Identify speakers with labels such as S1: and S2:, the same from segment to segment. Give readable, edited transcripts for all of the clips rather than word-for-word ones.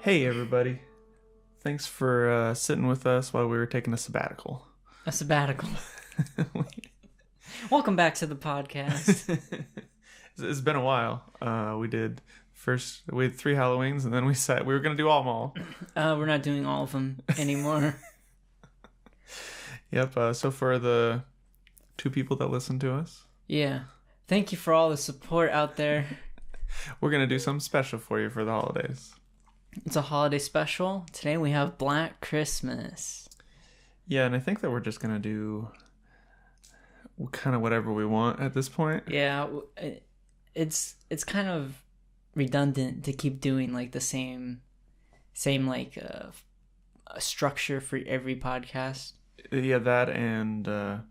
S1: Hey, everybody. Thanks for sitting with us while we were taking a sabbatical.
S2: A sabbatical. Welcome back to the podcast.
S1: It's been a while. We had 3 Halloweens, and then we said we were going to do them all.
S2: We're not doing all of them anymore.
S1: Yep. So for the 2 people that listen to us,
S2: Yeah. Thank you for all the support out there.
S1: we're going to do something special for you for the holidays.
S2: It's a holiday special. Today we have Black Christmas.
S1: Yeah, and I think that we're just going to do kind of whatever we want at this point.
S2: Yeah, it's kind of redundant to keep doing like the same like structure for every podcast.
S1: Yeah, that and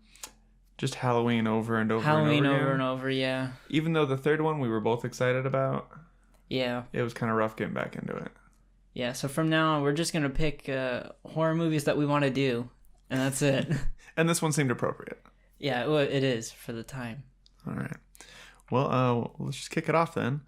S1: just Halloween over and over
S2: Halloween
S1: and over
S2: over
S1: again.
S2: and over, yeah.
S1: Even though the third one we were both excited about,
S2: Yeah.
S1: it was kind of rough getting back into it.
S2: Yeah, so from now on, we're just going to pick horror movies that we want to do, and that's it.
S1: And this one seemed appropriate.
S2: Yeah, well, it is for the time.
S1: All right. Well, let's just kick it off then.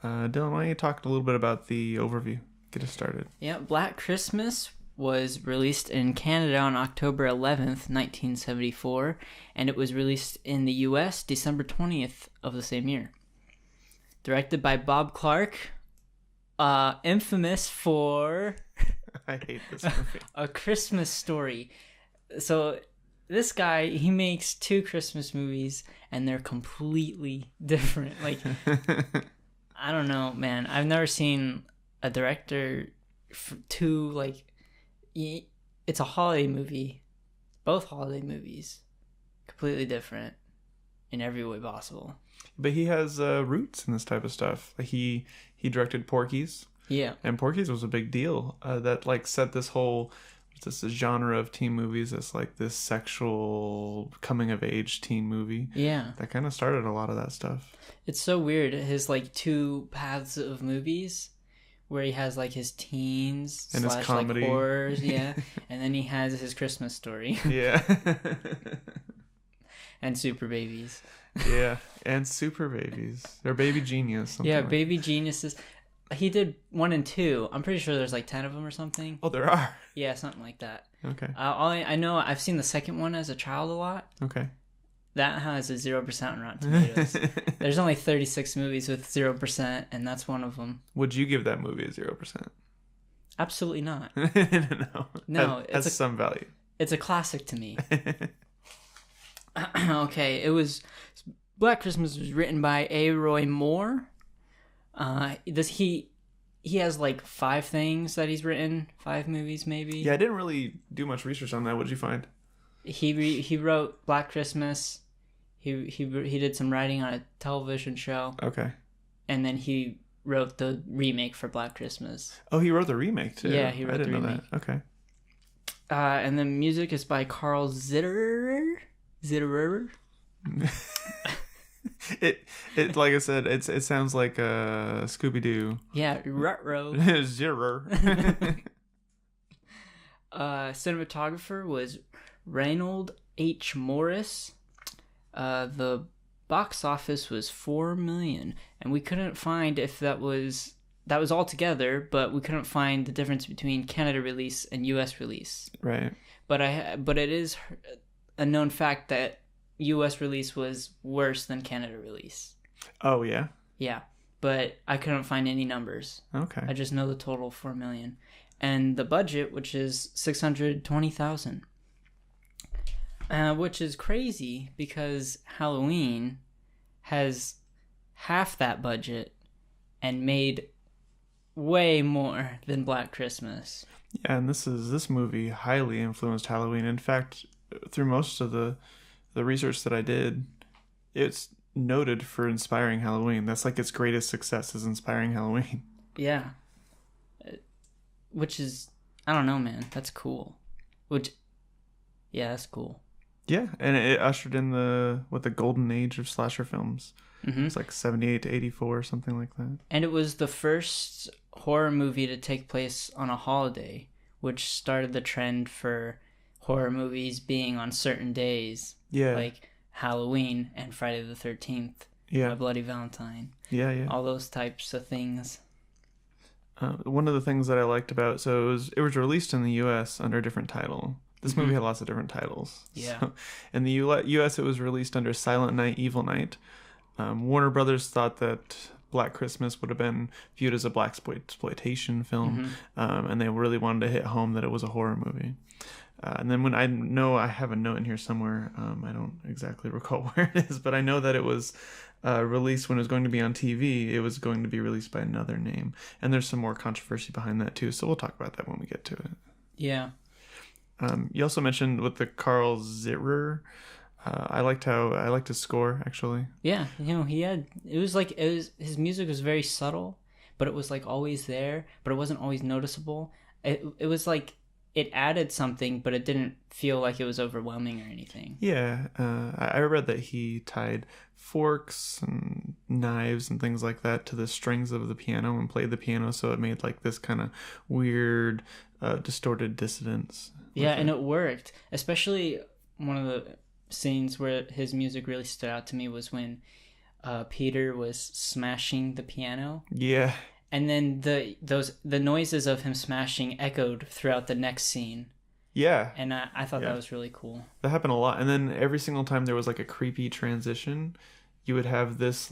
S1: Dylan, why don't you talk a little bit about the overview? Get us started.
S2: Yeah, Black Christmas was released in Canada on October 11th, 1974, and it was released in the US December 20th of the same year. Directed by Bob Clark, infamous for
S1: I hate this movie.
S2: A Christmas Story. So this guy, he makes 2 Christmas movies, and they're completely different. Like, I don't know, man. I've never seen a director two, like, it's a holiday movie. Both holiday movies. Completely different in every way possible.
S1: But he has roots in this type of stuff. Like he directed Porky's.
S2: Yeah.
S1: And Porky's was a big deal. That like set this whole this genre of teen movies as like this sexual coming of age teen movie.
S2: Yeah.
S1: That kind of started a lot of that stuff.
S2: It's so weird. His like 2 paths of movies where he has like his teens
S1: And his
S2: /
S1: comedy.
S2: like horrors, yeah. And then he has his Christmas Story
S1: Yeah.
S2: and Super Babies.
S1: Yeah. And Super Babies. Or Baby Genius. Something
S2: Yeah,
S1: like.
S2: Baby Geniuses. He did 1 and 2. I'm pretty sure there's like 10 of them or something.
S1: Oh, there are.
S2: Yeah, something like that.
S1: Okay.
S2: I know I've seen the second one as a child a lot.
S1: Okay.
S2: That has a 0% on Rotten Tomatoes. There's only 36 movies with 0%, and that's one of them.
S1: Would you give that movie a 0%?
S2: Absolutely not.
S1: No.
S2: it's
S1: Has some value.
S2: It's a classic to me. Okay, Black Christmas was written by A. Roy Moore. He has like 5 things that he's written, 5 movies maybe.
S1: Yeah, I didn't really do much research on that. What did you find?
S2: He wrote Black Christmas. He did some writing on a television show,
S1: Okay.
S2: and then he wrote the remake for Black Christmas.
S1: Oh, he wrote the remake too.
S2: Yeah, he wrote
S1: I didn't
S2: the
S1: know
S2: remake.
S1: that. Okay.
S2: And the music is by Carl Zitterer.
S1: It like I said, it sounds like Scooby Doo.
S2: Yeah, Rutro.
S1: Zero.
S2: Cinematographer was Reynold H. Morris. The box office was $4 million, and we couldn't find if that was all together, but we couldn't find the difference between Canada release and U.S. release.
S1: Right.
S2: But it is a known fact that U.S. release was worse than Canada release.
S1: Oh yeah.
S2: Yeah, but I couldn't find any numbers.
S1: Okay.
S2: I just know the total $4 million, and the budget, which is $620,000, which is crazy because Halloween has half that budget and made way more than Black Christmas.
S1: Yeah, and this movie highly influenced Halloween. In fact, through most of the research that I did, it's noted for inspiring Halloween. That's like its greatest success is inspiring Halloween.
S2: Yeah, which is, I don't know, man. That's cool. Yeah, that's cool.
S1: Yeah, and it ushered in the golden age of slasher films.
S2: Mm-hmm.
S1: It's like 78 to 84 or something like that.
S2: And it was the first horror movie to take place on a holiday, which started the trend for horror movies being on certain days.
S1: Yeah.
S2: Like Halloween and Friday the 13th.
S1: Yeah.
S2: My Bloody Valentine.
S1: Yeah, yeah.
S2: All those types of things.
S1: One of the things that I liked about it was released in the U.S. under a different title. This movie had lots of different titles.
S2: Yeah.
S1: So, in the U.S., it was released under Silent Night, Evil Night. Warner Brothers thought that Black Christmas would have been viewed as a black exploitation film, and they really wanted to hit home that it was a horror movie. And then I have a note in here somewhere. I don't exactly recall where it is, but I know that it was released when it was going to be on TV. It was going to be released by another name, and there's some more controversy behind that too. So we'll talk about that when we get to it.
S2: Yeah.
S1: You also mentioned with the Carl Zitterer. I liked his score actually.
S2: Yeah, his music was very subtle, but it was like always there, but it wasn't always noticeable. It was like it added something, but it didn't feel like it was overwhelming or anything.
S1: Yeah, I read that he tied forks and knives and things like that to the strings of the piano and played the piano, so it made like this kind of weird, distorted dissonance.
S2: Yeah, and it worked. Especially one of the scenes where his music really stood out to me was when Peter was smashing the piano.
S1: Yeah.
S2: And then the noises of him smashing echoed throughout the next scene.
S1: Yeah.
S2: And I thought that was really cool.
S1: That happened a lot. And then every single time there was like a creepy transition, you would have this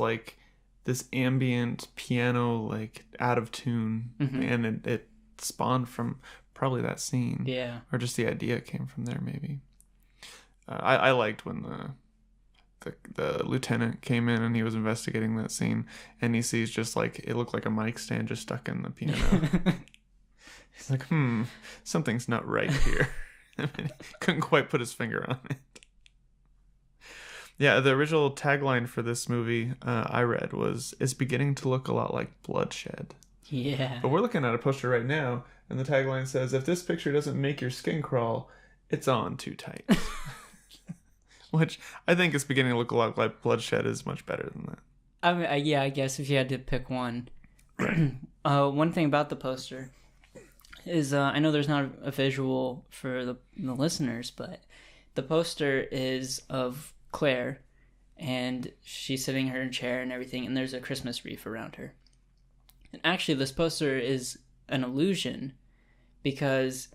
S1: ambient piano like out of tune, and it spawned from probably that scene.
S2: Yeah.
S1: Or just the idea came from there maybe. I liked when the lieutenant came in and he was investigating that scene, and he sees just like it looked like a mic stand just stuck in the piano. He's like, something's not right here. Couldn't quite put his finger on it. Yeah, the original tagline for this movie I read was, "It's beginning to look a lot like bloodshed."
S2: Yeah.
S1: But we're looking at a poster right now, and the tagline says, "If this picture doesn't make your skin crawl, it's on too tight." Which I think is beginning to look a lot like bloodshed is much better than that.
S2: I mean, yeah, I guess if you had to pick one. One thing about the poster is I know there's not a visual for the listeners, but the poster is of Claire, and she's sitting in her chair and everything, and there's a Christmas wreath around her. And actually, this poster is an illusion, because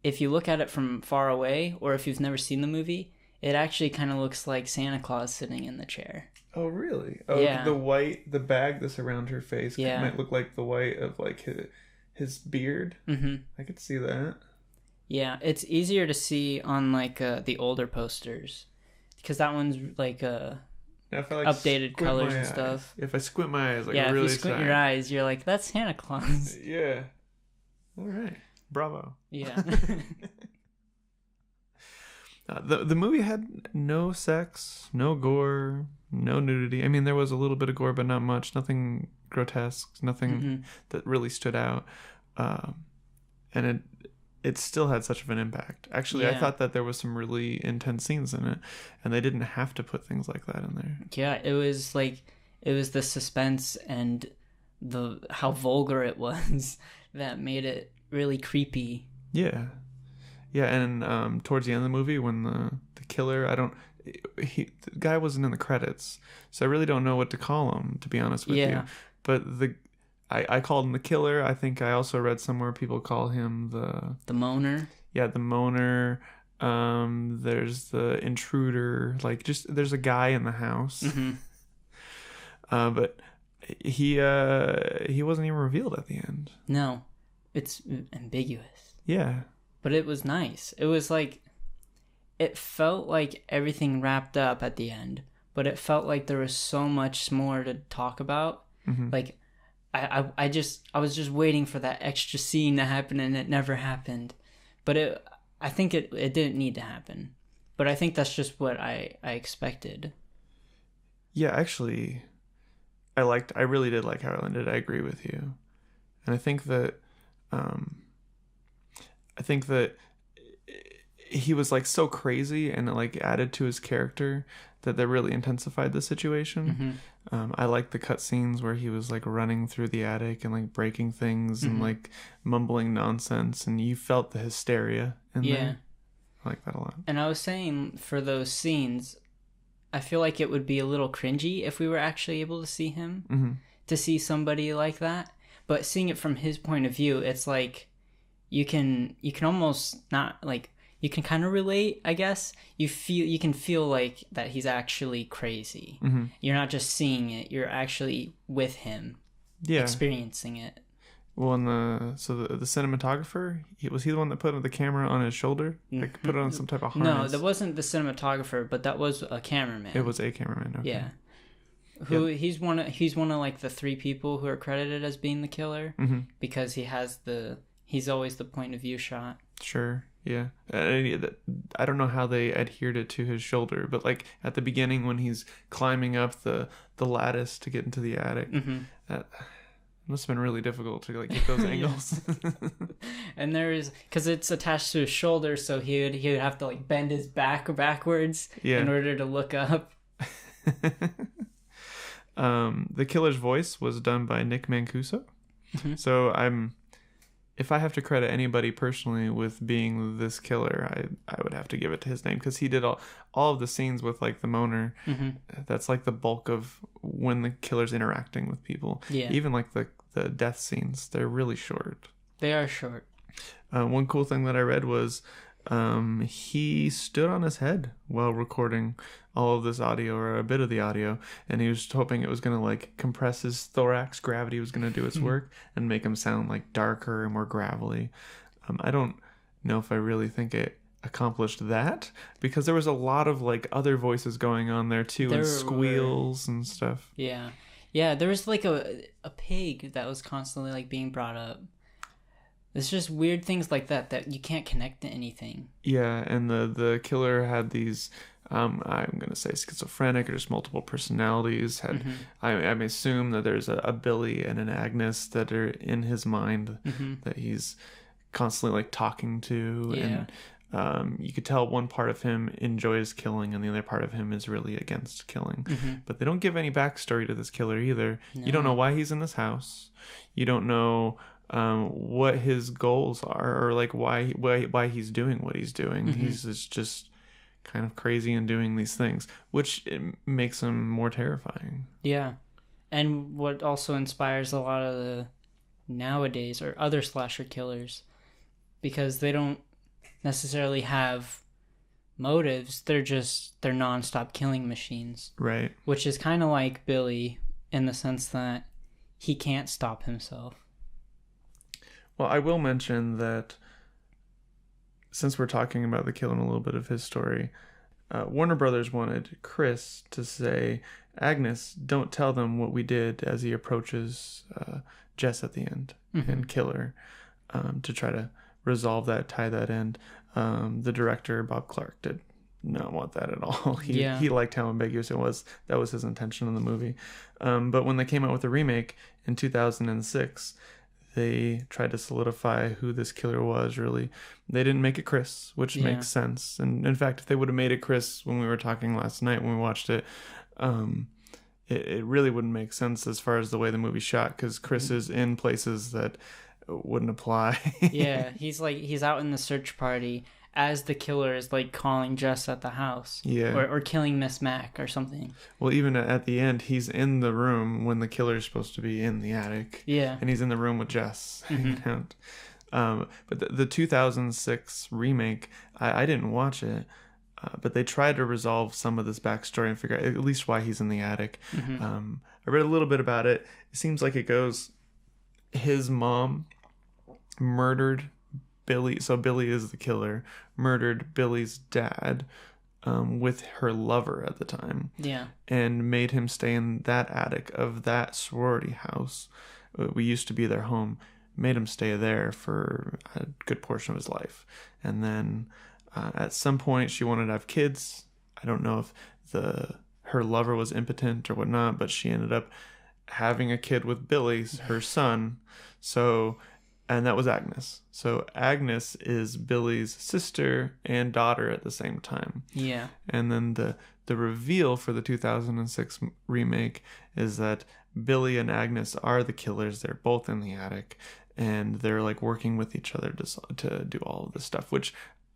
S2: if you look at it from far away, or if you've never seen the movie, it actually kind of looks like Santa Claus sitting in the chair.
S1: Oh, really? Oh,
S2: yeah.
S1: The bag that's around her face might look like the white of like his beard.
S2: Mm-hmm.
S1: I could see that.
S2: Yeah, it's easier to see on like the older posters, because that one's like updated colors and stuff.
S1: If I squint my eyes,
S2: really if you squint your eyes, you're like, that's Santa Claus.
S1: Yeah. All right. Bravo.
S2: Yeah.
S1: The movie had no sex, no gore, no nudity. I mean, there was a little bit of gore, but not much. Nothing grotesque. Nothing that really stood out. And it still had such of an impact. Actually, I thought that there was some really intense scenes in it, and they didn't have to put things like that in there. Yeah,
S2: it was the suspense and how vulgar it was that made it really creepy.
S1: Yeah. Yeah, and towards the end of the movie, when the killer, the guy wasn't in the credits, so I really don't know what to call him, to be honest with you. But I called him the killer. I think I also read somewhere people call him
S2: the moaner.
S1: Yeah, the moaner. There's the intruder. Like, just there's a guy in the house. But he wasn't even revealed at the end.
S2: No, it's ambiguous.
S1: Yeah.
S2: But it was nice. It was like, it felt like everything wrapped up at the end, but it felt like there was so much more to talk about. Like, I was just waiting for that extra scene to happen, and it never happened. But I think it didn't need to happen. But I think that's just what I expected.
S1: Yeah, actually, I really did like how it ended. I agree with you. And I think that he was like so crazy, and it like added to his character that really intensified the situation. I like the cut scenes where he was like running through the attic and like breaking things and like mumbling nonsense, and you felt the hysteria in there. I like that a lot. And
S2: I was saying, for those scenes, I feel like it would be a little cringy if we were actually able to see him, to see somebody like that. but seeing it from his point of view, it's like you can almost not like you can kind of relate, I guess. You can feel like that he's actually crazy.
S1: Mm-hmm.
S2: You're not just seeing it, you're actually with him, experiencing it.
S1: Well, the cinematographer, was he the one that put the camera on his shoulder? Like put it on some type of harness?
S2: No, that wasn't the cinematographer, but that was a cameraman.
S1: It was a cameraman. Okay.
S2: Yeah. He's one of like the 3 people who are credited as being the killer, because he's always the point of view shot.
S1: Sure. Yeah. I don't know how they adhered it to his shoulder, but like at the beginning when he's climbing up the lattice to get into the attic, that must have been really difficult to like get those angles.
S2: And because it's attached to his shoulder, so he would have to like bend his back backwards in order to look up.
S1: The killer's voice was done by Nick Mancuso. So if I have to credit anybody personally with being this killer, I would have to give it to his name, because he did all of the scenes with like the moaner. That's like the bulk of when the killer's interacting with people. Yeah. Even like the death scenes, they're really short.
S2: They are short.
S1: One cool thing that I read was he stood on his head while recording all of this audio, or a bit of the audio, and he was hoping it was going to like compress his thorax. Gravity was going to do its work and make him sound like darker and more gravelly. I don't know if I really think it accomplished that, because there was a lot of like other voices going on there too, and squeals and stuff.
S2: Yeah, there was like a pig that was constantly like being brought up. It's just weird things like that you can't connect to anything. Yeah,
S1: and the killer had these, I'm going to say schizophrenic, or just multiple personalities. I assume that there's a Billy and an Agnes that are in his mind that he's constantly like talking to. Yeah. And you could tell one part of him enjoys killing and the other part of him is really against killing. But they don't give any backstory to this killer either. No. You don't know why he's in this house. You don't know what his goals are, or like why he's doing what he's doing. He's just kind of crazy and doing these things, which it makes him more terrifying.
S2: Yeah. And what also inspires a lot of the nowadays or other slasher killers, because they don't necessarily have motives, they're non-stop killing machines.
S1: Right.
S2: Which is kind of like Billy in the sense that he can't stop himself.
S1: Well, I will mention that since we're talking about the killer and a little bit of his story, Warner Brothers wanted Chris to say, Agnes, don't tell them what we did, as he approaches Jess at the end and kill her, to try to resolve that, tie that end. The director, Bob Clark, did not want that at all. He liked how ambiguous it was. That was his intention in the movie. But when they came out with the remake in 2006, they tried to solidify who this killer was, really. They didn't make it Chris, which makes sense. And in fact, if they would have made it Chris when we were talking last night when we watched it, it really wouldn't make sense as far as the way the movie's shot, because Chris is in places that wouldn't apply.
S2: Yeah, he's out in the search party as the killer is like calling Jess at the house. Yeah. Or killing Miss Mac or something.
S1: Well, even at the end, he's in the room when the killer's supposed to be in the attic.
S2: Yeah.
S1: And he's in the room with Jess. But the 2006 remake, I didn't watch it, but they tried to resolve some of this backstory and figure out at least why he's in the attic. I read a little bit about it. It seems like it goes, his mom murdered Billy, so Billy is the killer, murdered Billy's dad with her lover at the time.
S2: Yeah.
S1: And made him stay in that attic of that sorority house. We used to be their home. Made him stay there for a good portion of his life. And then at some point she wanted to have kids. I don't know if her lover was impotent or whatnot, but she ended up having a kid with Billy, her son. And that was Agnes. So Agnes is Billy's sister and daughter at the same time.
S2: Yeah.
S1: And then the reveal for the 2006 remake is that Billy and Agnes are the killers. They're both in the attic, and they're like working with each other to do all of this stuff, which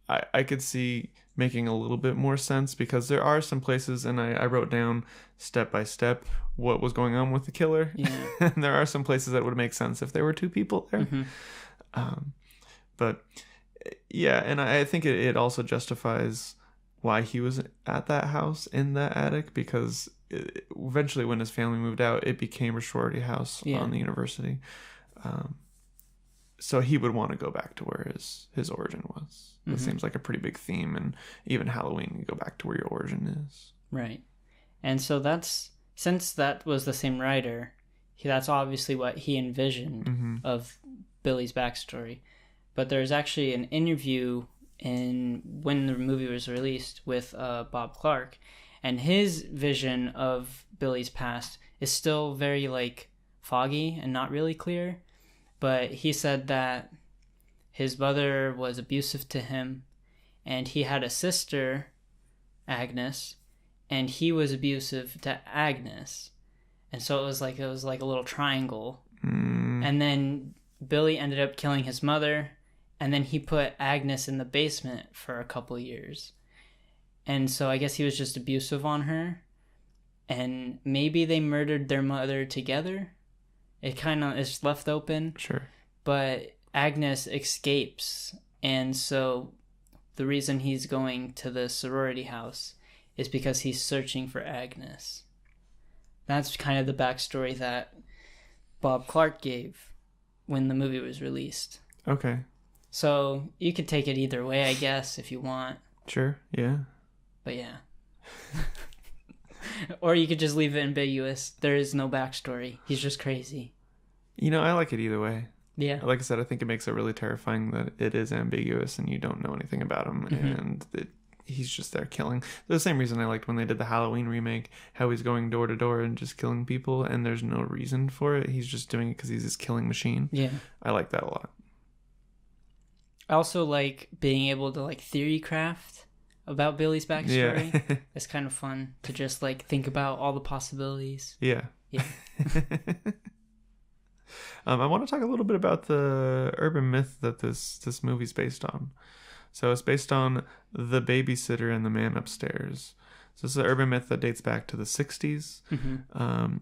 S1: I could see making a little bit more sense, because there are some places, and I wrote down step by step what was going on with the killer.
S2: Yeah.
S1: And there are some places that would make sense if there were two people there. But yeah, and I think it also justifies why he was at that house in that attic, because eventually when his family moved out, it became a sorority house on the university. So he would want to go back to where his origin was. It seems like a pretty big theme, and even Halloween, you go back to where your origin is.
S2: Right. And so since that was the same writer, that's obviously what he envisioned of Billy's backstory. But there's actually an interview when the movie was released with Bob Clark, and his vision of Billy's past is still very like foggy and not really clear. But he said that his mother was abusive to him, and he had a sister, Agnes, and he was abusive to Agnes, and so it was like a little triangle. And then Billy ended up killing his mother, and then he put Agnes in the basement for a couple years. And so I guess he was just abusive on her, and maybe they murdered their mother together. It kind of is left open.
S1: Sure.
S2: But Agnes escapes, and so the reason he's going to the sorority house is because he's searching for Agnes. That's kind of the backstory that Bob Clark gave when the movie was released.
S1: Okay.
S2: So you could take it either way, I guess, if you want.
S1: Sure, yeah.
S2: But yeah. Or you could just leave it ambiguous. There is no backstory. He's just crazy.
S1: I like it either way.
S2: Yeah.
S1: Like I said, I think it makes it really terrifying that it is ambiguous and you don't know anything about him, and he's just there killing. The same reason I liked when they did the Halloween remake, how he's going door to door and just killing people, and there's no reason for it. He's just doing it because he's this killing machine.
S2: Yeah.
S1: I like that a lot.
S2: I also like being able to like theory craft about Billy's backstory.
S1: Yeah.
S2: It's kind of fun to just like think about all the possibilities.
S1: Yeah.
S2: Yeah.
S1: I want to talk a little bit about the urban myth that this movie's based on. So it's based on The Babysitter and the Man Upstairs. So this is an urban myth that dates back to the 60s.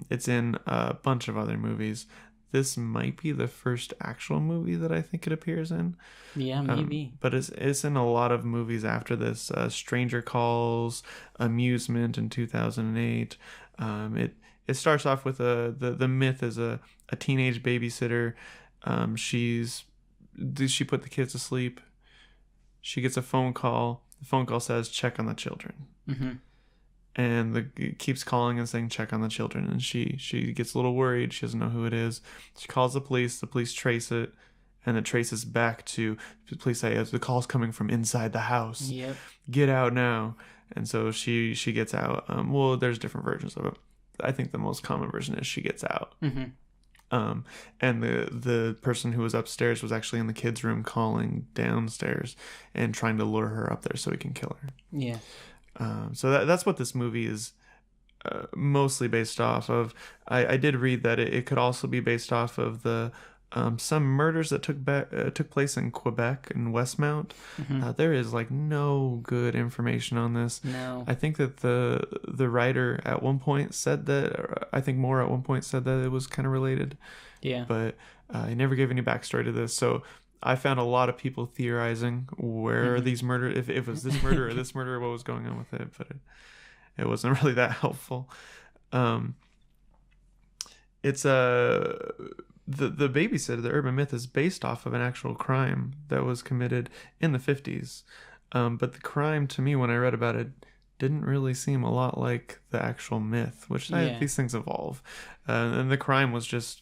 S1: It's in a bunch of other movies. This might be the first actual movie that I think it appears in.
S2: Yeah, maybe.
S1: But it's in a lot of movies after this. Stranger Calls, Amusement in 2008. It starts off with the myth is a teenage babysitter. She put the kids to sleep. She gets a phone call. The phone call says, check on the children. And it keeps calling and saying, check on the children. And she gets a little worried. She doesn't know who it is. She calls the police. The police trace it. And it traces back to, the police say, the call's coming from inside the house.
S2: Yep.
S1: Get out now. And so she gets out. Well, there's different versions of it. I think the most common version is she gets out. And the person who was upstairs was actually in the kids' room calling downstairs and trying to lure her up there so he can kill her.
S2: Yeah.
S1: So that's what this movie is mostly based off of. I did read that it could also be based off of the some murders that took place in Quebec and Westmount. There is like no good information on this.
S2: No.
S1: I think that the writer at one point said that, or I think Moore at one point said that it was kind of related.
S2: Yeah.
S1: But he never gave any backstory to this. So I found a lot of people theorizing where these murder, if it was this murder or this murder, what was going on with it. But it wasn't really that helpful. It's the babysitter, the urban myth, is based off of an actual crime that was committed in the 50s. But the crime, to me, when I read about it, didn't really seem a lot like the actual myth, which these things evolve. And the crime was just,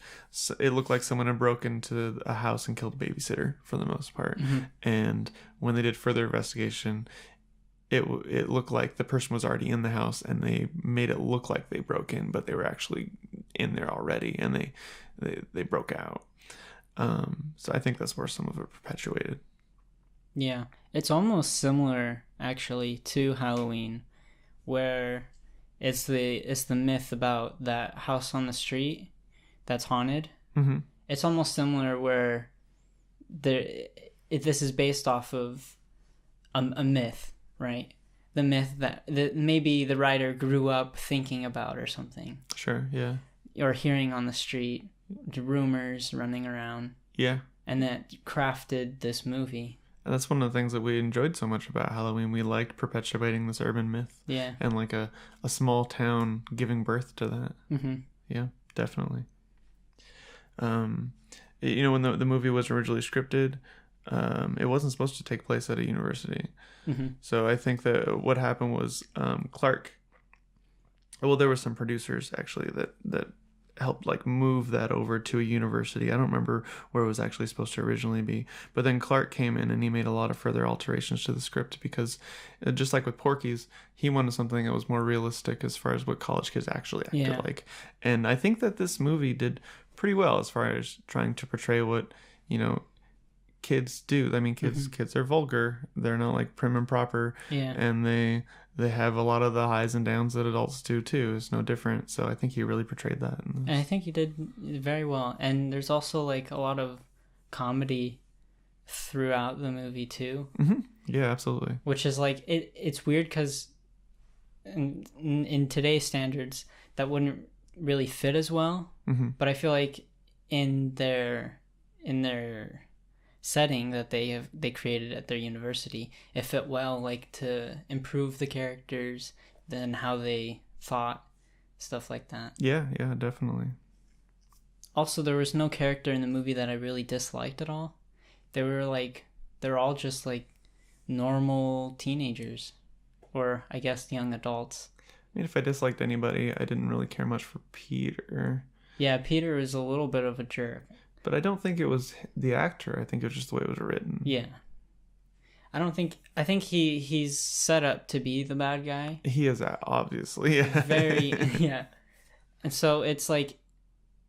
S1: it looked like someone had broken into a house and killed a babysitter for the most part. And when they did further investigation, it looked like the person was already in the house, and they made it look like they broke in, but they were actually in there already, and they broke out. So I think that's where some of it perpetuated.
S2: Yeah, it's almost similar actually to Halloween, where it's the myth about that house on the street that's haunted. It's almost similar where this is based off of a myth, right? The myth that maybe the writer grew up thinking about or something.
S1: Sure, yeah.
S2: Or hearing on the street, the rumors running around.
S1: Yeah.
S2: And that crafted this movie.
S1: And that's one of the things that we enjoyed so much about Halloween. We liked perpetuating this urban myth.
S2: Yeah.
S1: And like a small town giving birth to that.
S2: Mm-hmm.
S1: Yeah, definitely. When the movie was originally scripted, it wasn't supposed to take place at a university.
S2: Mm-hmm.
S1: So I think that what happened was Clark. Well, there were some producers actually that helped like move that over to a university. I don't remember where it was actually supposed to originally be, but then Clark came in and he made a lot of further alterations to the script because, just like with Porky's, he wanted something that was more realistic as far as what college kids actually acted like. And I think that this movie did pretty well as far as trying to portray what kids do. I mean, kids are vulgar. They're not like prim and proper.
S2: Yeah.
S1: And they have a lot of the highs and downs that adults do too. It's no different. So I think he really portrayed that.
S2: And I think he did very well. And there's also like a lot of comedy throughout the movie too.
S1: Mm-hmm. Yeah, absolutely.
S2: Which is like it's weird because in today's standards that wouldn't really fit as well.
S1: Mm-hmm.
S2: But I feel like in their setting that they created at their university, it fit well, like to improve the characters, then how they thought, stuff like that.
S1: Yeah, definitely.
S2: Also, there was no character in the movie that I really disliked at all. They're all just like normal teenagers, or I guess young adults.
S1: I mean, if I disliked anybody, I didn't really care much for Peter.
S2: Yeah, Peter is a little bit of a jerk.
S1: But I don't think it was the actor. I think it was just the way it was written.
S2: Yeah. I think he's set up to be the bad guy.
S1: He is, obviously. Yeah.
S2: Very, yeah. And so it's like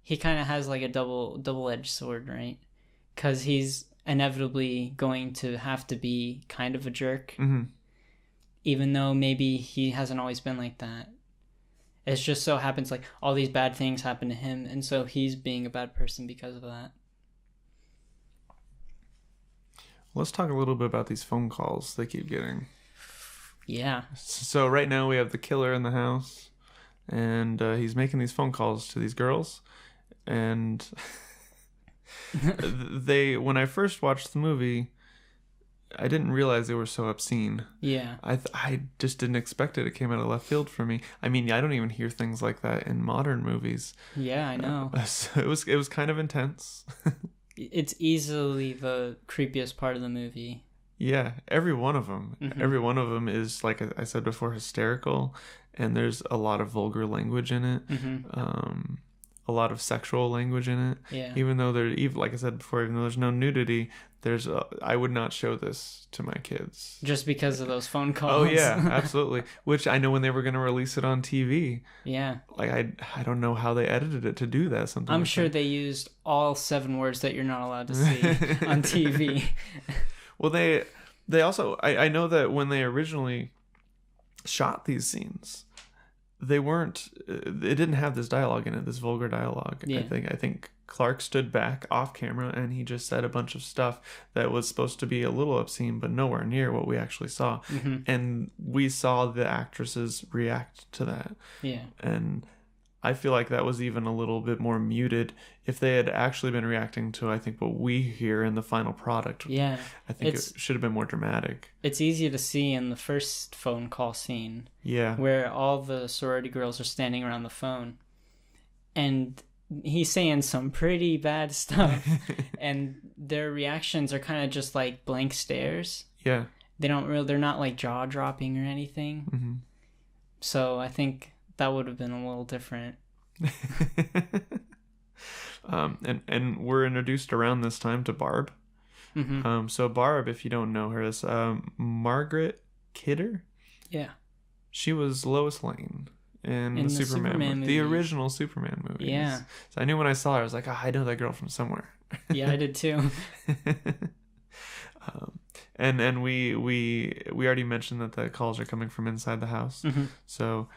S2: he kind of has like a double-edged sword, right? Because he's inevitably going to have to be kind of a jerk.
S1: Mm-hmm.
S2: Even though maybe he hasn't always been like that. It just so happens like all these bad things happen to him, and so he's being a bad person because of that.
S1: Let's talk a little bit about these phone calls they keep getting.
S2: Yeah.
S1: So right now we have the killer in the house, and he's making these phone calls to these girls, and when I first watched the movie, I didn't realize they were so obscene.
S2: Yeah.
S1: I just didn't expect it. It came out of left field for me. I mean, I don't even hear things like that in modern movies.
S2: Yeah, I know.
S1: So it was kind of intense.
S2: It's easily the creepiest part of the movie.
S1: Yeah, every one of them.
S2: Mm-hmm.
S1: Every one of them is, like I said before, hysterical, and there's a lot of vulgar language in it.
S2: Mm-hmm.
S1: A lot of sexual language in it.
S2: Yeah.
S1: Even though like I said before, even though there's no nudity, I would not show this to my kids.
S2: Just because of those phone calls.
S1: Oh yeah, absolutely. Which I know when they were going to release it on TV.
S2: Yeah.
S1: Like I don't know how they edited it to do that. Something.
S2: I'm
S1: like
S2: sure
S1: that.
S2: they used all 7 words that you're not allowed to see on TV.
S1: Well, they also I know that when they originally shot these scenes, it didn't have this dialogue in it, this vulgar dialogue.
S2: Yeah.
S1: I think Clark stood back off camera and he just said a bunch of stuff that was supposed to be a little obscene, but nowhere near what we actually saw.
S2: Mm-hmm.
S1: And we saw the actresses react to that.
S2: Yeah.
S1: And I feel like that was even a little bit more muted if they had actually been reacting to, I think, what we hear in the final product.
S2: Yeah.
S1: I think it should have been more dramatic.
S2: It's easy to see in the first phone call scene.
S1: Yeah.
S2: Where all the sorority girls are standing around the phone. And he's saying some pretty bad stuff. And their reactions are kind of just like blank stares.
S1: Yeah.
S2: They're not like jaw dropping or anything.
S1: Mm-hmm.
S2: So I think that would have been a little different.
S1: And we're introduced around this time to Barb.
S2: Mm-hmm.
S1: So Barb, if you don't know her, is Margaret Kidder.
S2: Yeah.
S1: She was Lois Lane in the Superman movie. The original Superman movies.
S2: Yeah.
S1: So I knew when I saw her, I was like, I know that girl from somewhere.
S2: Yeah, I did too.
S1: And we already mentioned that the calls are coming from inside the house.
S2: Mm-hmm.
S1: So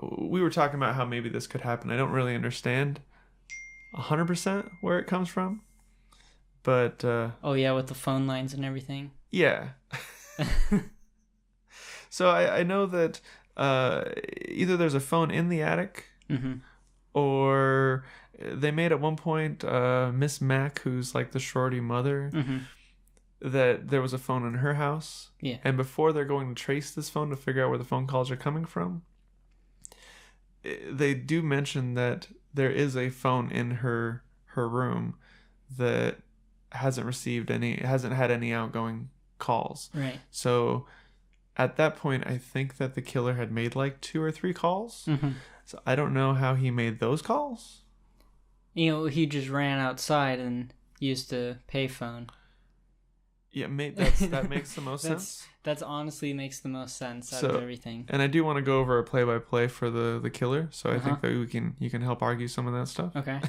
S1: we were talking about how maybe this could happen. I don't really understand 100% where it comes from, but
S2: oh yeah, with the phone lines and everything.
S1: Yeah. So I know that either there's a phone in the attic,
S2: Mm-hmm.
S1: or they made at one point Miss Mac, who's like the shorty mother,
S2: Mm-hmm.
S1: that there was a phone in her house.
S2: Yeah.
S1: And before they're going to trace this phone to figure out where the phone calls are coming from, they do mention that there is a phone in her room that hasn't had any outgoing calls.
S2: Right.
S1: So at that point, I think that the killer had made like 2 or 3 calls.
S2: Mm-hmm.
S1: So I don't know how he made those calls.
S2: You know, he just ran outside and used a payphone.
S1: Yeah, that makes the most sense.
S2: That's honestly makes the most sense out
S1: So-
S2: of everything.
S1: And I do want to go over a play-by-play for the killer, so I
S2: Uh-huh.
S1: think that you can help argue some of that stuff.
S2: Okay.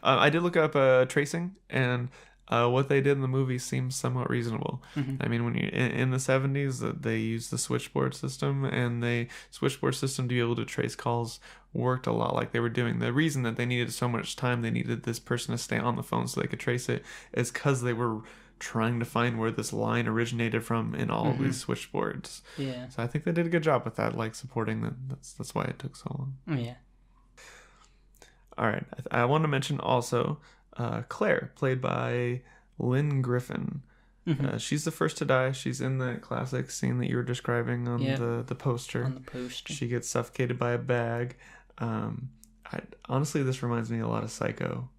S1: I did look up tracing, and what they did in the movie seems somewhat reasonable.
S2: Mhm.
S1: I mean, when you in the 70s, they used the switchboard system, and the switchboard system to be able to trace calls worked a lot like they were doing. The reason that they needed so much time, they needed this person to stay on the phone so they could trace it, is because they were trying to find where this line originated from in all of these switchboards.
S2: Yeah.
S1: So I think they did a good job with that, like supporting them. That's why it took so long.
S2: Yeah.
S1: All right, I want to mention also Claire, played by Lynn Griffin.
S2: Mhm.
S1: She's the first to die. She's in the classic scene that you were describing on
S2: Yeah.
S1: the poster.
S2: On the poster.
S1: She gets suffocated by a bag. Honestly, this reminds me a lot of Psycho.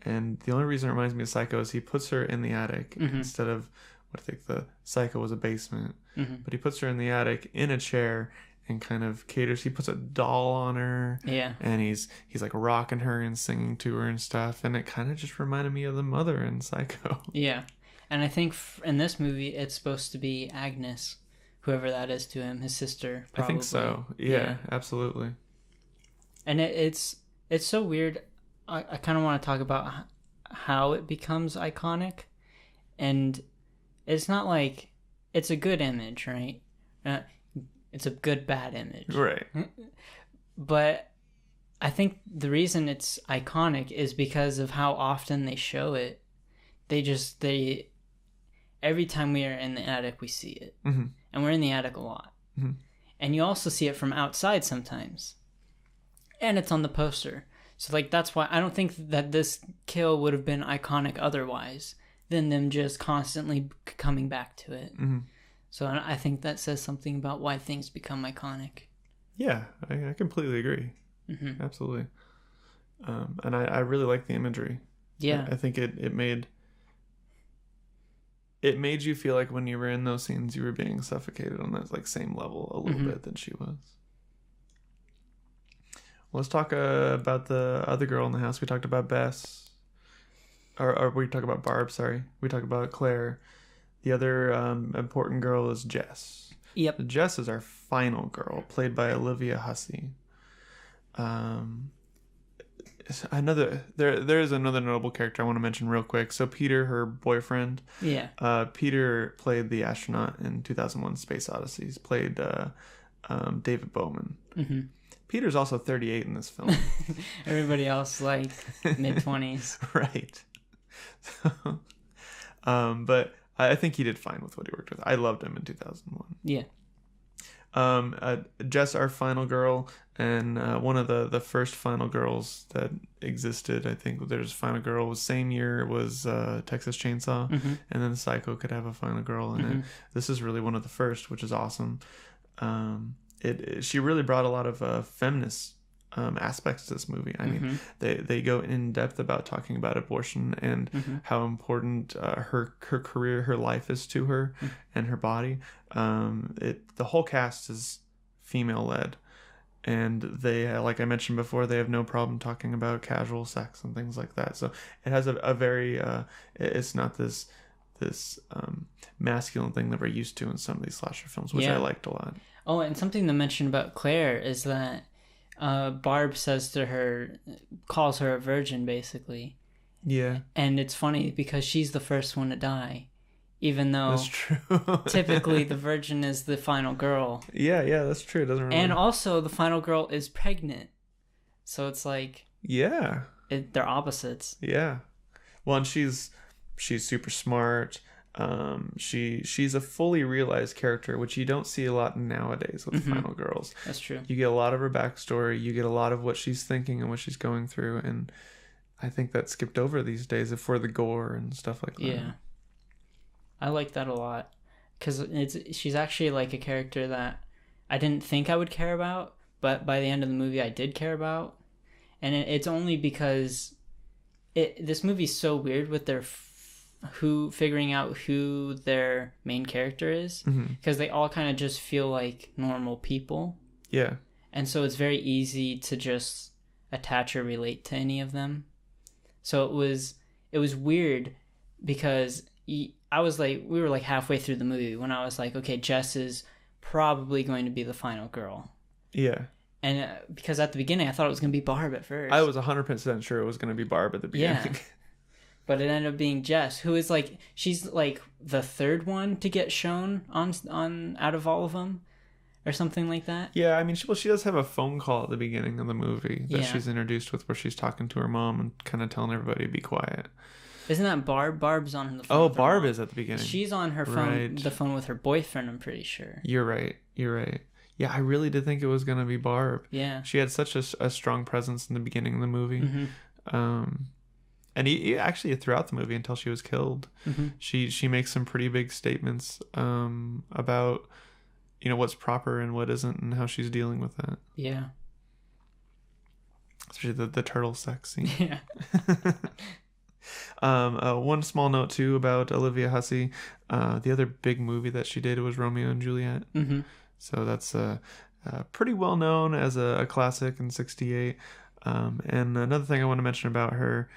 S1: And the only reason it reminds me of Psycho is he puts her in the attic instead of what I think the Psycho was a basement.
S2: Mhm.
S1: But he puts her in the attic in a chair and kind of caters. He puts a doll on her.
S2: Yeah.
S1: And he's like rocking her and singing to her and stuff. And it kind of just reminded me of the mother in Psycho.
S2: Yeah. And I think in this movie, it's supposed to be Agnes, whoever that is to him, his sister. Probably.
S1: I think so. Yeah, absolutely.
S2: And it's so weird. I kind of want to talk about how it becomes iconic, and it's not like it's a good image, right? It's a good bad image,
S1: Right.
S2: but I think the reason it's iconic is because of how often they show it. They every time we are in the attic, we see it,
S1: Mm-hmm.
S2: and we're in the attic a lot, and you also see it from outside sometimes, and it's on the poster. So, like, that's why I don't think that this kill would have been iconic otherwise than them just constantly coming back to it.
S1: Mm-hmm.
S2: So, I think that says something about why things become iconic.
S1: Yeah, I completely agree.
S2: Mm-hmm.
S1: Absolutely. And I really like the imagery.
S2: Yeah.
S1: I think it made you feel like when you were in those scenes, you were being suffocated on that like same level a little bit than she was. Well, let's talk about the other girl in the house. We talked about Bess, or we talked about Barb. Sorry, we talked about Claire. The other important girl is Jess.
S2: Yep.
S1: Jess is our final girl, played by Olivia Hussey. There is another notable character I want to mention real quick. So Peter, her boyfriend.
S2: Yeah.
S1: Peter played the astronaut in 2001: Space Odyssey. He's played David Bowman.
S2: Mm-hmm.
S1: Peter's also 38 in this film.
S2: Everybody else, like, mid-20s.
S1: Right. So, but I think he did fine with what he worked with. I loved him in 2001.
S2: Yeah.
S1: Jess, our final girl, and one of the first final girls that existed. I think there's final girl was same year was Texas Chainsaw, and then Psycho could have a final girl in it. This is really one of the first, which is awesome. She really brought a lot of feminist aspects to this movie. I mean, they go in depth about talking about abortion and how important her career, her life is to her and her body. The whole cast is female led, and they, like I mentioned before, they have no problem talking about casual sex and things like that. So it has a very it's not this masculine thing that we're used to in some of these slasher films, which I liked a lot.
S2: Oh, and something to mention about Claire is that Barb says to her, calls her a virgin, basically.
S1: Yeah.
S2: And it's funny because she's the first one to die, even though
S1: that's true.
S2: typically the virgin is the final girl.
S1: Yeah, that's true. It doesn't really...
S2: And also the final girl is pregnant. So it's like...
S1: Yeah.
S2: They're opposites.
S1: Yeah. Well, and she's super smart. She's a fully realized character, which you don't see a lot nowadays with the Final Girls.
S2: That's true.
S1: You get a lot of her backstory, you get a lot of what she's thinking and what she's going through, and I think that's skipped over these days for the gore and stuff like that.
S2: Yeah, I like that a lot because she's actually like a character that I didn't think I would care about, but by the end of the movie I did care about, and it's only because this movie's so weird with their figuring out who their main character is, because they all kind of just feel like normal people.
S1: Yeah.
S2: And so it's very easy to just attach or relate to any of them. So it was weird because I was like, we were like halfway through the movie when I was like, okay, Jess is probably going to be the final girl.
S1: Yeah.
S2: And because at the beginning I thought it was going to be Barb at first.
S1: I was 100% sure it was going to be Barb at the beginning.
S2: Yeah. But it ended up being Jess, who is like, she's like the third one to get shown on out of all of them, or something like that.
S1: Yeah, I mean, she does have a phone call at the beginning of the movie that she's introduced with, where she's talking to her mom and kind of telling everybody to be quiet.
S2: Isn't that Barb? Barb's on the phone.
S1: Oh, Barb is at the beginning.
S2: She's on her phone, the phone with her boyfriend, I'm pretty sure.
S1: You're right. Yeah, I really did think it was going to be Barb.
S2: Yeah.
S1: She had such a strong presence in the beginning of the movie. And he actually throughout the movie until she was killed, she makes some pretty big statements about, you know, what's proper and what isn't and how she's dealing with that.
S2: Yeah.
S1: Especially the turtle sex scene.
S2: Yeah.
S1: One small note too about Olivia Hussey. The other big movie that she did was Romeo and Juliet. So that's pretty well known as a classic in '68. And another thing I want to mention about her,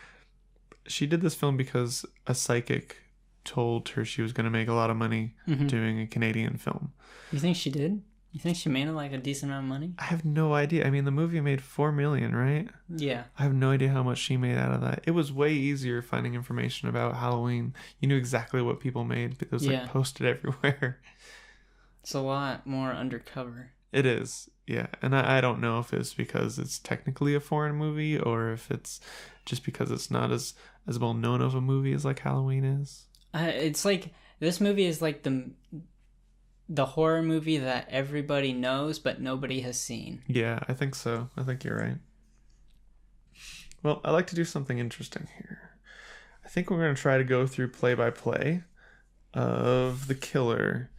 S1: she did this film because a psychic told her she was going to make a lot of money doing a Canadian film.
S2: You think she did? You think she made like a decent amount of money?
S1: I have no idea. I mean, the movie made $4 million, right?
S2: Yeah.
S1: I have no idea how much she made out of that. It was way easier finding information about Halloween. You knew exactly what people made. It was like posted everywhere.
S2: It's a lot more undercover.
S1: It is, yeah. And I don't know if it's because it's technically a foreign movie or if it's just because it's not as well known of a movie as like Halloween is.
S2: It's like this movie is like the horror movie that everybody knows but nobody has seen.
S1: Yeah, I think so. I think you're right. Well, I like to do something interesting here. I think we're going to try to go through play-by-play of the killer.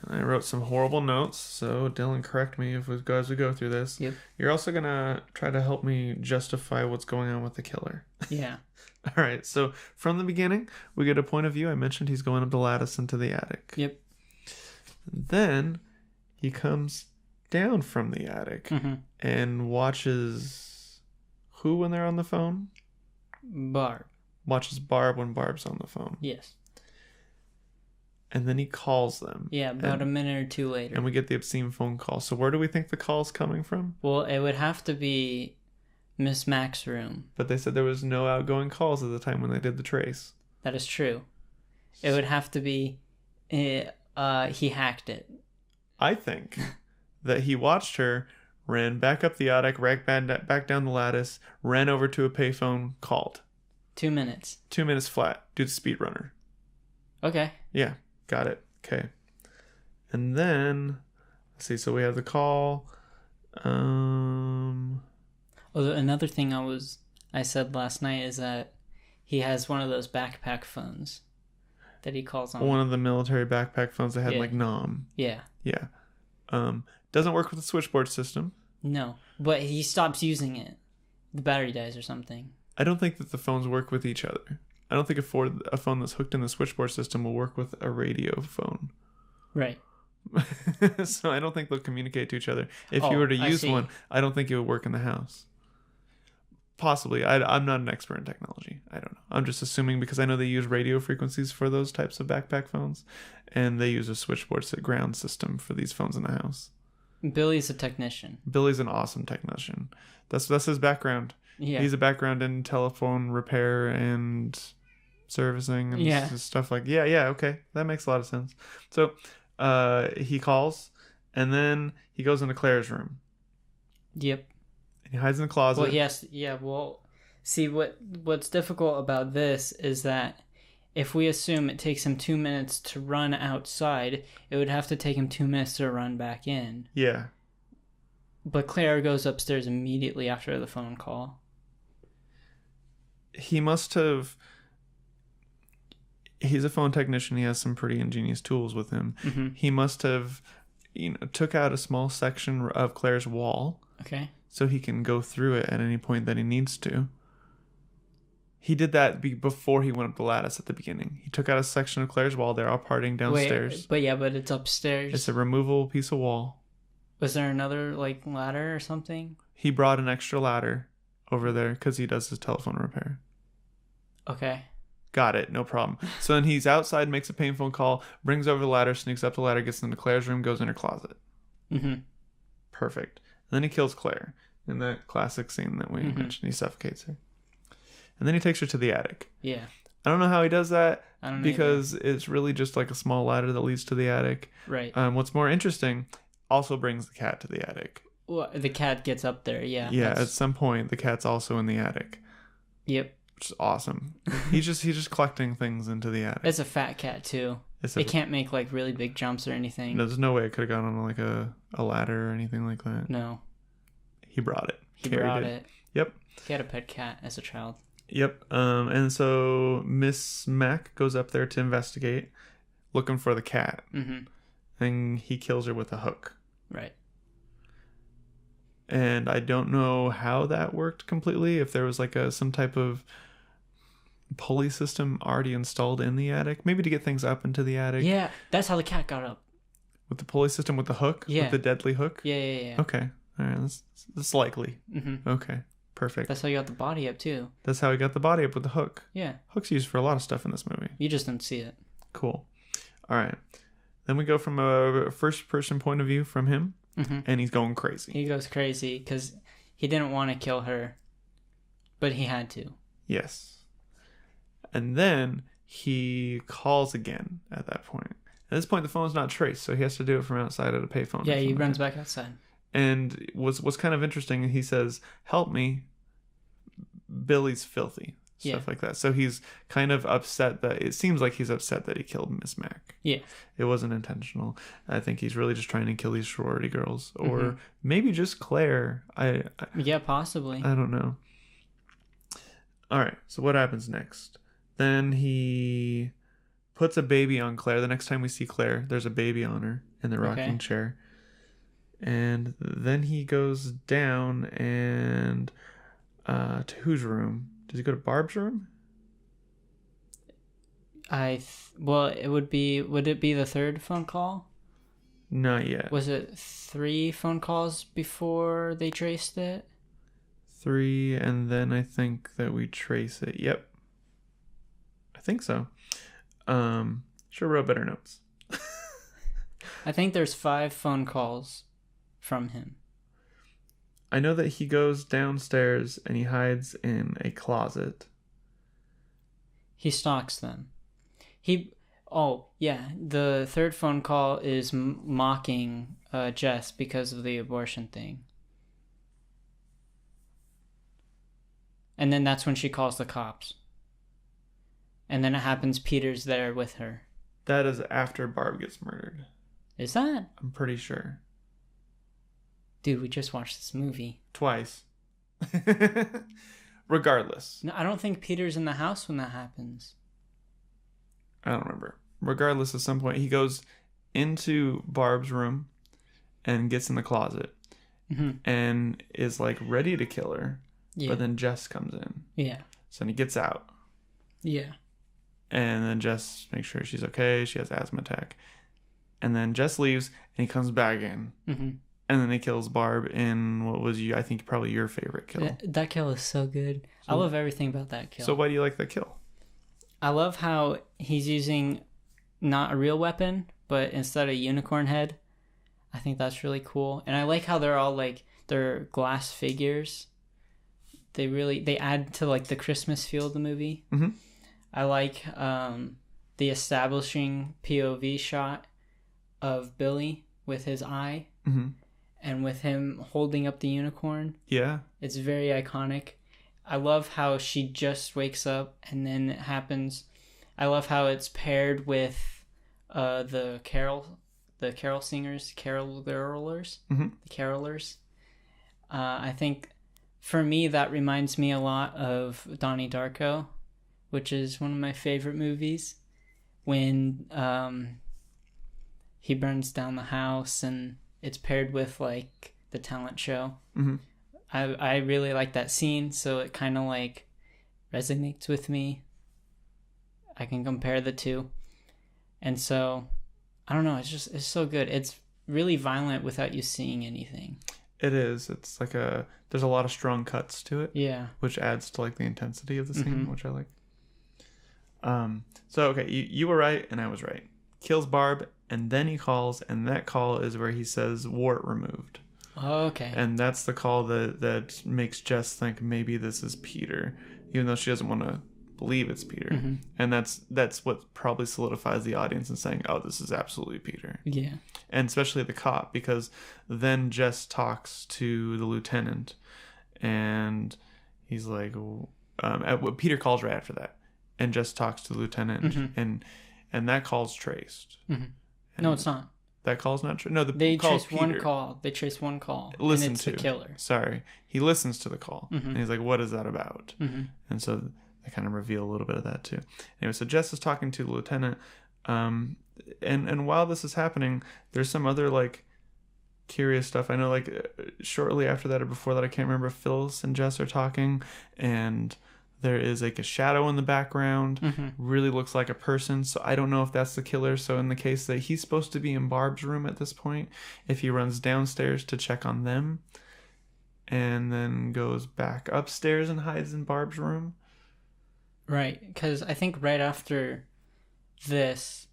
S1: And I wrote some horrible notes, so Dylan, correct me as we go through this.
S2: Yep.
S1: You're also going to try to help me justify what's going on with the killer.
S2: Yeah.
S1: All right, so from the beginning, we get a point of view. I mentioned he's going up the lattice into the attic.
S2: Yep.
S1: Then he comes down from the attic and watches who when they're on the phone?
S2: Barb.
S1: Watches Barb when Barb's on the phone.
S2: Yes.
S1: And then he calls them.
S2: Yeah, about a minute or two later.
S1: And we get the obscene phone call. So where do we think the call's coming from?
S2: Well, it would have to be Miss Mac's room.
S1: But they said there was no outgoing calls at the time when they did the trace.
S2: That is true. It would have to be he hacked it.
S1: I think that he watched her, ran back up the attic, back down the lattice, ran over to a payphone, called.
S2: 2 minutes.
S1: 2 minutes flat. Dude's a speedrunner.
S2: Okay.
S1: Yeah, got it. Okay. And then, let's see, so we have the call.
S2: Another thing I said last night is that he has one of those backpack phones that he calls on.
S1: One of the military backpack phones that had like NOM.
S2: Yeah.
S1: Yeah. Doesn't work with the switchboard system.
S2: No, but he stops using it. The battery dies or something.
S1: I don't think that the phones work with each other. I don't think a phone that's hooked in the switchboard system will work with a radio phone.
S2: Right.
S1: So I don't think they'll communicate to each other. If you were to use one, I don't think it would work in the house. Possibly. I'm not an expert in technology. I don't know. I'm just assuming because I know they use radio frequencies for those types of backpack phones, and they use a switchboard ground system for these phones in the house.
S2: Billy's a technician.
S1: Billy's an awesome technician. That's his background.
S2: Yeah.
S1: He's a background in telephone repair and servicing and stuff like okay, that makes a lot of sense. So he calls and then he goes into Claire's room.
S2: Yep.
S1: And he hides in the closet.
S2: Well, yes, yeah. Well, see what's difficult about this is that if we assume it takes him 2 minutes to run outside, it would have to take him 2 minutes to run back in.
S1: Yeah.
S2: But Claire goes upstairs immediately after the phone call.
S1: He must have... He's a phone technician. He has some pretty ingenious tools with him.
S2: Mm-hmm.
S1: He must have, took out a small section of Claire's wall
S2: Okay.
S1: so he can go through it at any point that he needs to. He did that before he went up the lattice at the beginning. He took out a section of Claire's wall. They're all partying downstairs.
S2: Wait, but it's upstairs.
S1: It's a removable piece of wall.
S2: Was there another, like, ladder or something?
S1: He brought an extra ladder over there because he does his telephone repair.
S2: Okay.
S1: Got it. No problem. So then he's outside, makes a payphone call, brings over the ladder, sneaks up the ladder, gets into Claire's room, goes in her closet.
S2: Mm-hmm.
S1: Perfect. And then he kills Claire in that classic scene that we mentioned. He suffocates her. And then he takes her to the attic.
S2: Yeah.
S1: I don't know how he does that
S2: I don't know
S1: because it's really just like a small ladder that leads to the attic.
S2: Right.
S1: What's more interesting, also brings the cat to the attic.
S2: Well, the cat gets up there, yeah.
S1: Yeah, at some point the cat's also in the attic.
S2: Yep.
S1: Which is awesome. he's just collecting things into the attic.
S2: It's a fat cat, too. It can't make, like, really big jumps or anything.
S1: There's no way it could have gone on, like, a ladder or anything like that.
S2: No.
S1: He brought it.
S2: He brought it.
S1: Yep.
S2: He had a pet cat as a child.
S1: Yep. And so Miss Mac goes up there to investigate, looking for the cat.
S2: Mm-hmm.
S1: And he kills her with a hook.
S2: Right.
S1: And I don't know how that worked completely. If there was like some type of pulley system already installed in the attic, maybe to get things up into the attic.
S2: Yeah, that's how the cat got up.
S1: With the pulley system, with the hook,
S2: yeah,
S1: with the deadly hook.
S2: Yeah.
S1: Okay, all right, that's likely.
S2: Mm-hmm.
S1: Okay, perfect.
S2: That's how you got the body up too.
S1: That's how he got the body up with the hook.
S2: Yeah,
S1: hook's used for a lot of stuff in this movie.
S2: You just don't see it.
S1: Cool. All right, then we go from a first-person point of view from him, and he's going crazy.
S2: He goes crazy because he didn't want to kill her, but he had to.
S1: Yes. And then he calls again at that point. At this point, the phone's not traced, so he has to do it from outside at a payphone.
S2: Yeah, he runs back outside.
S1: And what's kind of interesting, he says, "Help me, Billy's filthy." Stuff like that. So he's kind of upset that, it seems like he's upset that he killed Miss Mac.
S2: Yeah.
S1: It wasn't intentional. I think he's really just trying to kill these sorority girls. Or maybe just Claire.
S2: Yeah, possibly.
S1: I don't know. All right, so what happens next? Then he puts a baby on Claire. The next time we see Claire, there's a baby on her in the rocking chair. And then he goes down and to whose room? Does he go to Barb's room?
S2: Would it be the third phone call?
S1: Not yet.
S2: Was it 3 phone calls before they traced it?
S1: 3, and then I think that we trace it. Yep. I think so. Sure wrote better notes.
S2: I think there's 5 phone calls from him.
S1: I know that he goes downstairs and he hides in a closet.
S2: He stalks them. The third phone call is mocking Jess because of the abortion thing. And then that's when she calls the cops. And then it happens Peter's there with her.
S1: That is after Barb gets murdered.
S2: Is that?
S1: I'm pretty sure.
S2: Dude, we just watched this movie.
S1: Twice. Regardless.
S2: No, I don't think Peter's in the house when that happens.
S1: I don't remember. Regardless, at some point, he goes into Barb's room and gets in the closet and is like ready to kill her. Yeah. But then Jess comes in.
S2: Yeah.
S1: So then he gets out.
S2: Yeah.
S1: And then Jess makes sure she's okay. She has an asthma attack. And then Jess leaves and he comes back in. Mm-hmm. And then he kills Barb in what was, I think, probably your favorite kill.
S2: That kill is so good. I love everything about that kill.
S1: So why do you like that kill?
S2: I love how he's using not a real weapon, but instead a unicorn head. I think that's really cool. And I like how they're all like, they're glass figures. They add to like the Christmas feel of the movie. Mm-hmm. I like the establishing POV shot of Billy with his eye. Mm-hmm. And with him holding up the unicorn. Yeah. It's very iconic. I love how she just wakes up and then it happens. I love how it's paired with the carol singers, carolers,
S1: Mhm.
S2: the carolers. I think for me that reminds me a lot of Donnie Darko, which is one of my favorite movies. When he burns down the house and it's paired with like the talent show.
S1: Mm-hmm.
S2: I really like that scene, so it kind of like resonates with me. I can compare the two. And so, I don't know, it's so good. It's really violent without you seeing anything.
S1: It is. It's like there's a lot of strong cuts to it.
S2: Yeah.
S1: Which adds to like the intensity of the scene,
S2: Mm-hmm.
S1: which I like. So okay, you were right and I was right. Kills Barb and then he calls, and that call is where he says wart removed.
S2: Oh, okay.
S1: And that's the call that makes Jess think maybe this is Peter, even though she doesn't want to believe it's Peter.
S2: Mm-hmm.
S1: And that's what probably solidifies the audience in saying, oh, this is absolutely Peter.
S2: Yeah.
S1: And especially the cop, because then Jess talks to the lieutenant and he's like, Peter calls right after that. And Jess talks to the lieutenant,
S2: Mm-hmm.
S1: and that call's traced.
S2: Mm-hmm. No, it's not.
S1: That call's not true. No,
S2: They
S1: call's
S2: trace one call. They trace one call.
S1: Listen
S2: and it's
S1: to
S2: the killer.
S1: Sorry, he listens to the call,
S2: Mm-hmm.
S1: and he's like, "What is that about?"
S2: Mm-hmm.
S1: And so they kind of reveal a little bit of that too. Anyway, so Jess is talking to the lieutenant, and while this is happening, there's some other like curious stuff. I know, like shortly after that or before that, I can't remember. Phyllis and Jess are talking, and there is like a shadow in the background.
S2: Mm-hmm.
S1: Really looks like a person. So I don't know if that's the killer. So in the case that he's supposed to be in Barb's room at this point, if he runs downstairs to check on them and then goes back upstairs and hides in Barb's room.
S2: Right, because I think right after this,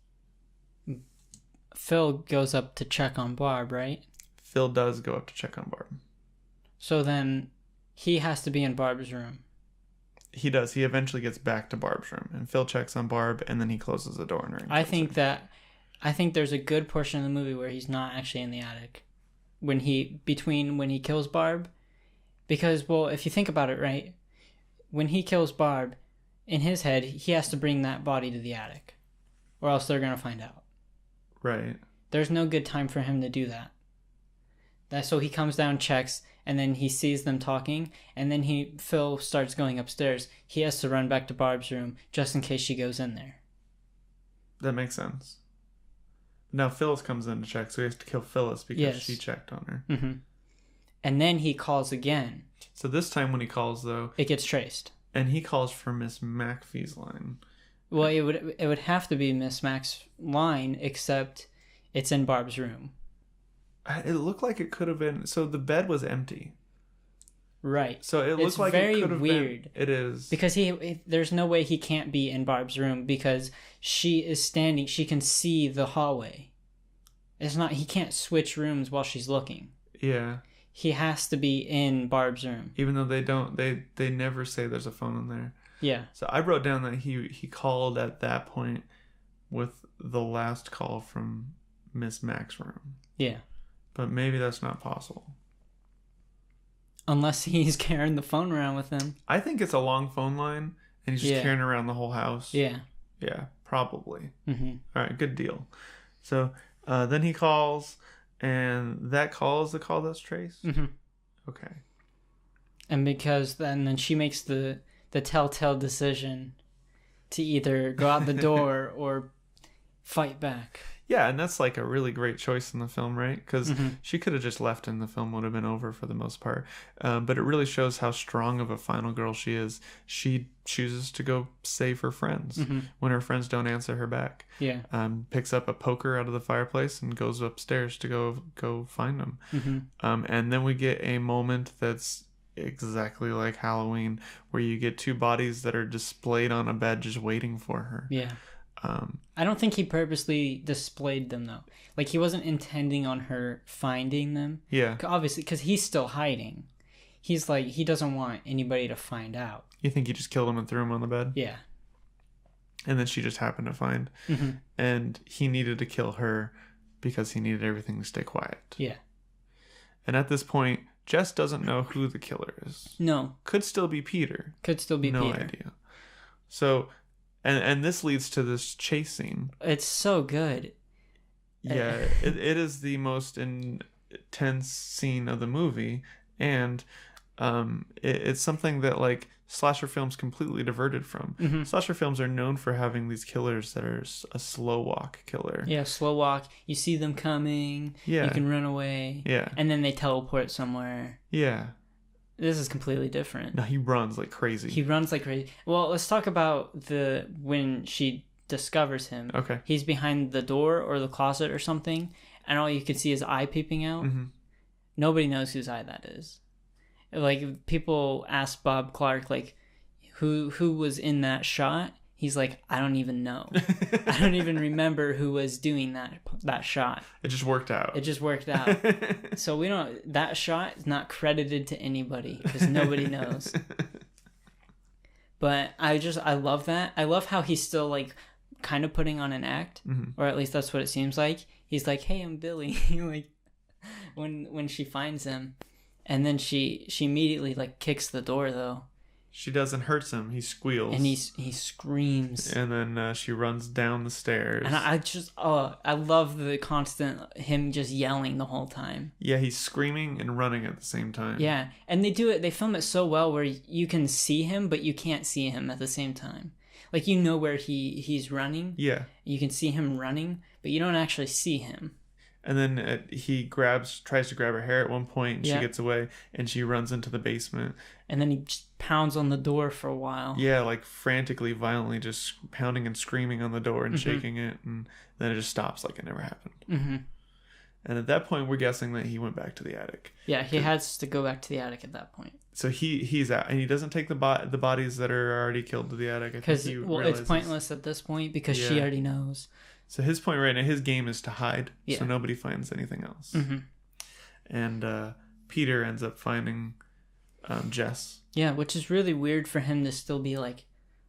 S2: Phil goes up to check on Barb, right?
S1: Phil does go up to check on Barb.
S2: So then he has to be in Barb's room.
S1: He does. He eventually gets back to Barb's room, and Phil checks on Barb, and then he closes the door on her.
S2: I think there's a good portion of the movie where he's not actually in the attic when he kills Barb, because, well, if you think about it, right, when he kills Barb, in his head he has to bring that body to the attic, or else they're gonna find out.
S1: Right.
S2: There's no good time for him to do that. So he comes down, checks, and then he sees them talking, and then Phil starts going upstairs. He has to run back to Barb's room just in case she goes in there.
S1: That makes sense. Now Phyllis comes in to check, so he has to kill Phyllis because she checked on her.
S2: Mm-hmm. And then he calls again.
S1: So this time when he calls, though,
S2: it gets traced.
S1: And he calls for Miss McPhee's line.
S2: Well, it would have to be Miss Mac's line, except it's in Barb's room.
S1: It looked like it could have been. So the bed was empty.
S2: Right.
S1: So it looked like it could have been.
S2: It's very weird.
S1: It is.
S2: Because there's no way he can't be in Barb's room because she is standing. She can see the hallway. He can't switch rooms while she's looking.
S1: Yeah.
S2: He has to be in Barb's room.
S1: Even though they never say there's a phone in there.
S2: Yeah.
S1: So I wrote down that he called at that point with the last call from Miss Mac's room.
S2: Yeah.
S1: But maybe that's not possible.
S2: Unless he's carrying the phone around with him.
S1: I think it's a long phone line and he's just carrying around the whole house.
S2: Yeah.
S1: Yeah, probably.
S2: Mm-hmm.
S1: All right, good deal. So then he calls, and that call is the call that's traced?
S2: Mm-hmm.
S1: Okay.
S2: And because then she makes the telltale decision to either go out the door or fight back.
S1: Yeah, and that's like a really great choice in the film, right? Because
S2: Mm-hmm.
S1: she could have just left and the film would have been over for the most part. But it really shows how strong of a final girl she is. She chooses to go save her friends
S2: Mm-hmm.
S1: when her friends don't answer her back.
S2: Yeah.
S1: Picks up a poker out of the fireplace and goes upstairs to go find them.
S2: Mm-hmm.
S1: And then we get a moment that's exactly like Halloween, where you get two bodies that are displayed on a bed just waiting for her.
S2: Yeah. I don't think he purposely displayed them, though. Like, he wasn't intending on her finding them.
S1: Yeah.
S2: Obviously, because he's still hiding. He's like, he doesn't want anybody to find out.
S1: You think he just killed him and threw him on the bed?
S2: Yeah.
S1: And then she just happened to find.
S2: Mm-hmm.
S1: And he needed to kill her because he needed everything to stay quiet.
S2: Yeah.
S1: And at this point, Jess doesn't know who the killer is.
S2: No.
S1: Could still be Peter.
S2: Could still be
S1: no
S2: Peter.
S1: idea. So And this leads to this chase scene.
S2: It's so good.
S1: Yeah, it is the most intense scene of the movie, and it's something that like slasher films completely diverted from.
S2: Mm-hmm.
S1: Slasher films are known for having these killers that are a slow walk killer.
S2: Yeah, slow walk. You see them coming.
S1: Yeah.
S2: You can run away.
S1: Yeah.
S2: And then they teleport somewhere.
S1: Yeah.
S2: This is completely different.
S1: No, he runs like crazy.
S2: He runs like crazy. Well, let's talk about when she discovers him.
S1: Okay.
S2: He's behind the door or the closet or something, and all you can see is eye peeping out.
S1: Mm-hmm.
S2: Nobody knows whose eye that is. Like, people ask Bob Clark, like, who was in that shot? He's like, I don't even know. I don't even remember who was doing that shot.
S1: It just worked out.
S2: It just worked out. So we don't. That shot is not credited to anybody because nobody knows. But I love that. I love how he's still like kind of putting on an act,
S1: Mm-hmm.
S2: or at least that's what it seems like. He's like, "Hey, I'm Billy." Like when she finds him, and then she immediately like kicks the door though.
S1: She doesn't hurt him. He squeals.
S2: And he screams.
S1: And then she runs down the stairs.
S2: And I love the constant him just yelling the whole time.
S1: Yeah, he's screaming and running at the same time.
S2: Yeah, and they film it so well where you can see him, but you can't see him at the same time. Like, you know where he's running.
S1: Yeah.
S2: You can see him running, but you don't actually see him.
S1: And then he tries to grab her hair at one point, and
S2: Yeah.
S1: she gets away, and she runs into the basement.
S2: And then he just pounds on the door for a while.
S1: Yeah, like frantically, violently, just pounding and screaming on the door and
S2: Mm-hmm.
S1: shaking it, and then it just stops like it never happened.
S2: Mm-hmm.
S1: And at that point, we're guessing that he went back to the attic.
S2: Yeah, he has to go back to the attic at that point.
S1: So he's out, and he doesn't take the bodies that are already killed to the attic.
S2: Because, it's pointless at this point because she
S1: Yeah.
S2: already knows.
S1: So his point right now, his game is to hide,
S2: Yeah.
S1: so nobody finds anything else.
S2: Mm-hmm.
S1: And Peter ends up finding Jess.
S2: Yeah, which is really weird for him to still be, like,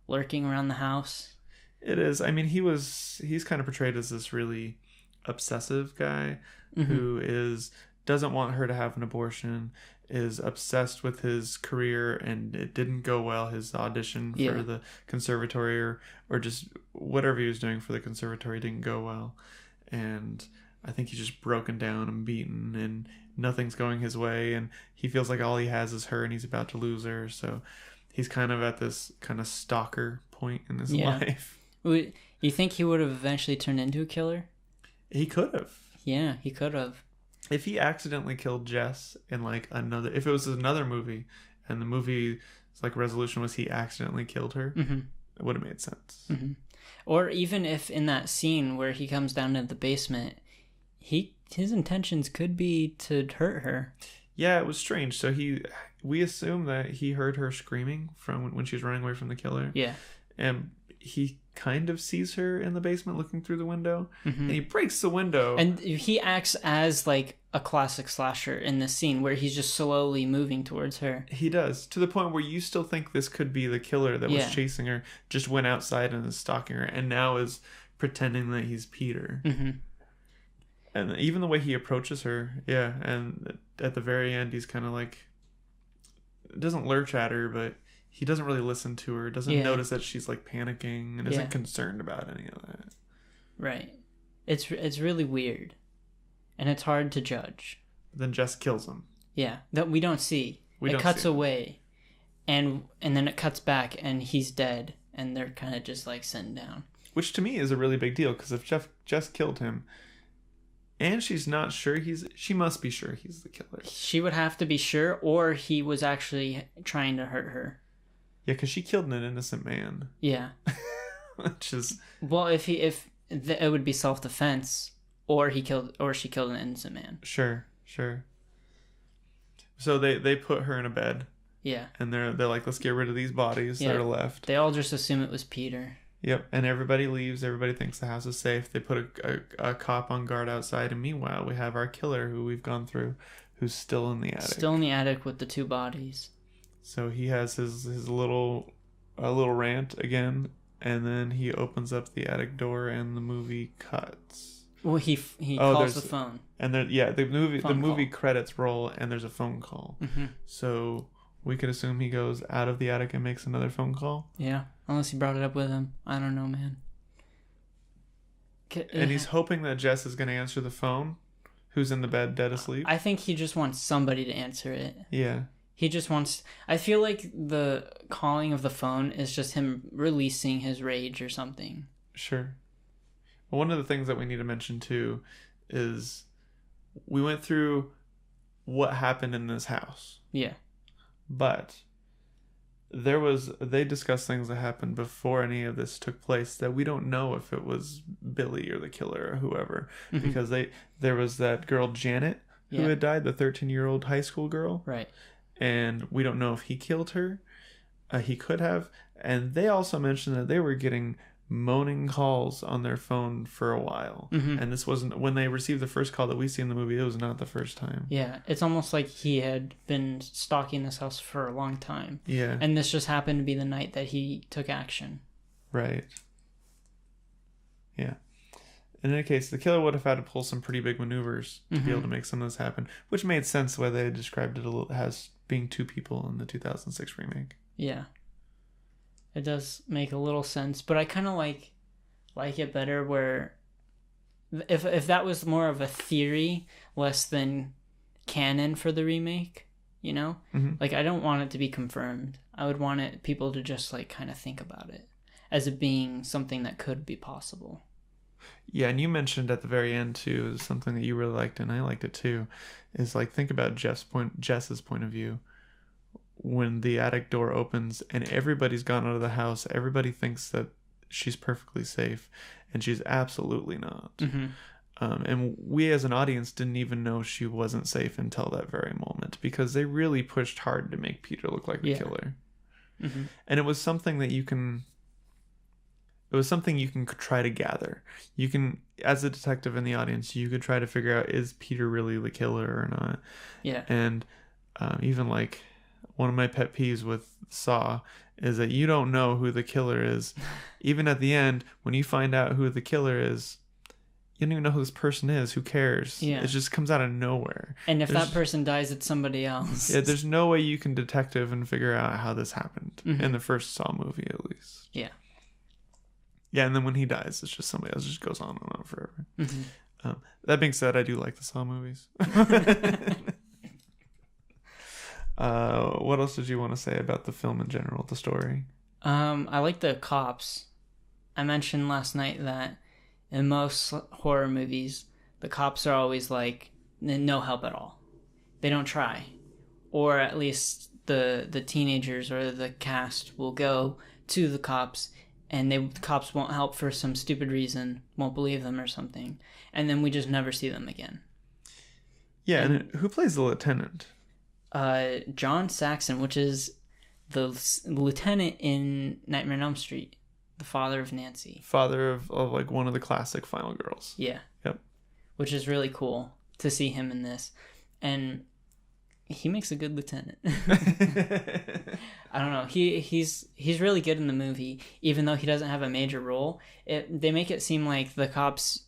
S2: lurking around the house.
S1: It is. I mean, he's kind of portrayed as this really obsessive guy
S2: Mm-hmm.
S1: who doesn't want her to have an abortion, is obsessed with his career, and it didn't go well, his audition for
S2: Yeah.
S1: the conservatory or just whatever he was doing for the conservatory didn't go well. And I think he's just broken down and beaten, and nothing's going his way, and he feels like all he has is her, and he's about to lose her. So he's kind of at this kind of stalker point in his
S2: Yeah.
S1: life.
S2: You think he would have eventually turned into a killer?
S1: He could have.
S2: Yeah, he could have.
S1: If he accidentally killed Jess in like if it was another movie, and the movie's like resolution was he accidentally killed her,
S2: Mm-hmm.
S1: it would have made sense.
S2: Mm-hmm. Or even if in that scene where he comes down to the basement, his intentions could be to hurt her.
S1: Yeah, it was strange. So we assume that he heard her screaming from when she was running away from the killer.
S2: Yeah.
S1: And he kind of sees her in the basement looking through the window,
S2: Mm-hmm.
S1: and he breaks the window.
S2: And he acts as like a classic slasher in this scene where he's just slowly moving towards her.
S1: He does, to the point where you still think this could be the killer that was
S2: Yeah.
S1: chasing her, just went outside and is stalking her, and now is pretending that he's Peter.
S2: Mm-hmm.
S1: And even the way he approaches her, yeah, and at the very end, he's kind of like, doesn't lurch at her, but he doesn't really listen to her, doesn't
S2: Yeah.
S1: notice that she's like panicking, and isn't
S2: Yeah.
S1: concerned about any of that.
S2: Right. It's really weird. And it's hard to judge.
S1: Then Jess kills him.
S2: Yeah, that we don't see. It cuts away, and then it cuts back, and he's dead, and they're kind of just like sitting down.
S1: Which to me is a really big deal, because if Jess killed him, and she's not sure she must be sure he's the killer.
S2: She would have to be sure, or he was actually trying to hurt her.
S1: Yeah, because she killed an innocent man.
S2: Yeah.
S1: Which is,
S2: Well, if it would be self-defense, or she killed an innocent man.
S1: sure. So they put her in a bed,
S2: Yeah.
S1: and they're like, let's get rid of these bodies that are left.
S2: They all just assume it was Peter.
S1: Yep, and everybody leaves. Everybody thinks the house is safe. They put a cop on guard outside, and meanwhile, we have our killer, who we've gone through, who's still in the attic.
S2: Still in the attic with the two bodies.
S1: So he has his little rant again, and then he opens up the attic door, and the movie cuts.
S2: Well, he calls the
S1: there's-
S2: phone.
S1: And then the
S2: Phone
S1: movie
S2: call.
S1: credits roll, and there's a phone call.
S2: Mm-hmm.
S1: So we could assume he goes out of the attic and makes another phone call.
S2: Yeah, unless he brought it up with him. I don't know, man.
S1: And he's hoping that Jess is going to answer the phone, who's in the bed dead asleep.
S2: I think he just wants somebody to answer it.
S1: Yeah.
S2: He just wants... I feel like the calling of the phone is just him releasing his rage or something.
S1: Sure. Well, one of the things that we need to mention, too, is we went through what happened in this house.
S2: Yeah.
S1: But they discussed things that happened before any of this took place that we don't know if it was Billy or the killer or whoever. Mm-hmm. Because there was that girl Janet who had died, the 13-year-old high school girl.
S2: Right.
S1: And we don't know if he killed her. He could have. And they also mentioned that they were getting moaning calls on their phone for a while. Mm-hmm. And this wasn't... When they received the first call that we see in the movie, it was not the first time.
S2: Yeah, it's almost like he had been stalking this house for a long time.
S1: Yeah.
S2: And this just happened to be the night that he took action.
S1: Right. Yeah. In any case, the killer would have had to pull some pretty big maneuvers to be able to make some of this happen, which made sense why they described it as being two people in the 2006 remake.
S2: Yeah. It does make a little sense, but I kind of like it better where if that was more of a theory less than canon for the remake, you know? Mm-hmm. Like, I don't want it to be confirmed. I would want people to just like kind of think about it as it being something that could be possible.
S1: Yeah, and you mentioned at the very end too, something that you really liked, and I liked it too, is like, think about Jess's point of view. When the attic door opens and everybody's gone out of the house, everybody thinks that she's perfectly safe, and she's absolutely not. Mm-hmm. And we as an audience didn't even know she wasn't safe until that very moment, because they really pushed hard to make Peter look like the killer. Mm-hmm. And it was something that you can try to gather. You can, as a detective in the audience, you could try to figure out, is Peter really the killer or not?
S2: Yeah.
S1: And even like, one of my pet peeves with Saw is that you don't know who the killer is. Even at the end, when you find out who the killer is, you don't even know who this person is. Who cares?
S2: Yeah.
S1: It just comes out of nowhere.
S2: And if that person dies, it's somebody else.
S1: Yeah, there's no way you can detective and figure out how this happened. Mm-hmm. In the first Saw movie, at least.
S2: Yeah.
S1: Yeah, and then when he dies, it's just somebody else. It just goes on and on forever. Mm-hmm. That being said, I do like the Saw movies. What else did you want to say about the film in general, the story?
S2: I like the cops. I mentioned last night that in most horror movies, the cops are always like, no help at all. They don't try. Or at least the teenagers or the cast will go to the cops, and the cops won't help for some stupid reason, won't believe them or something. And then we just never see them again.
S1: Yeah, and who plays the lieutenant?
S2: John Saxon, which is the lieutenant in Nightmare on Elm Street, the father of Nancy.
S1: Father of like one of the classic Final Girls.
S2: Yeah.
S1: Yep.
S2: Which is really cool to see him in this. And he makes a good lieutenant. I don't know. He's really good in the movie, even though he doesn't have a major role. They make it seem like the cops...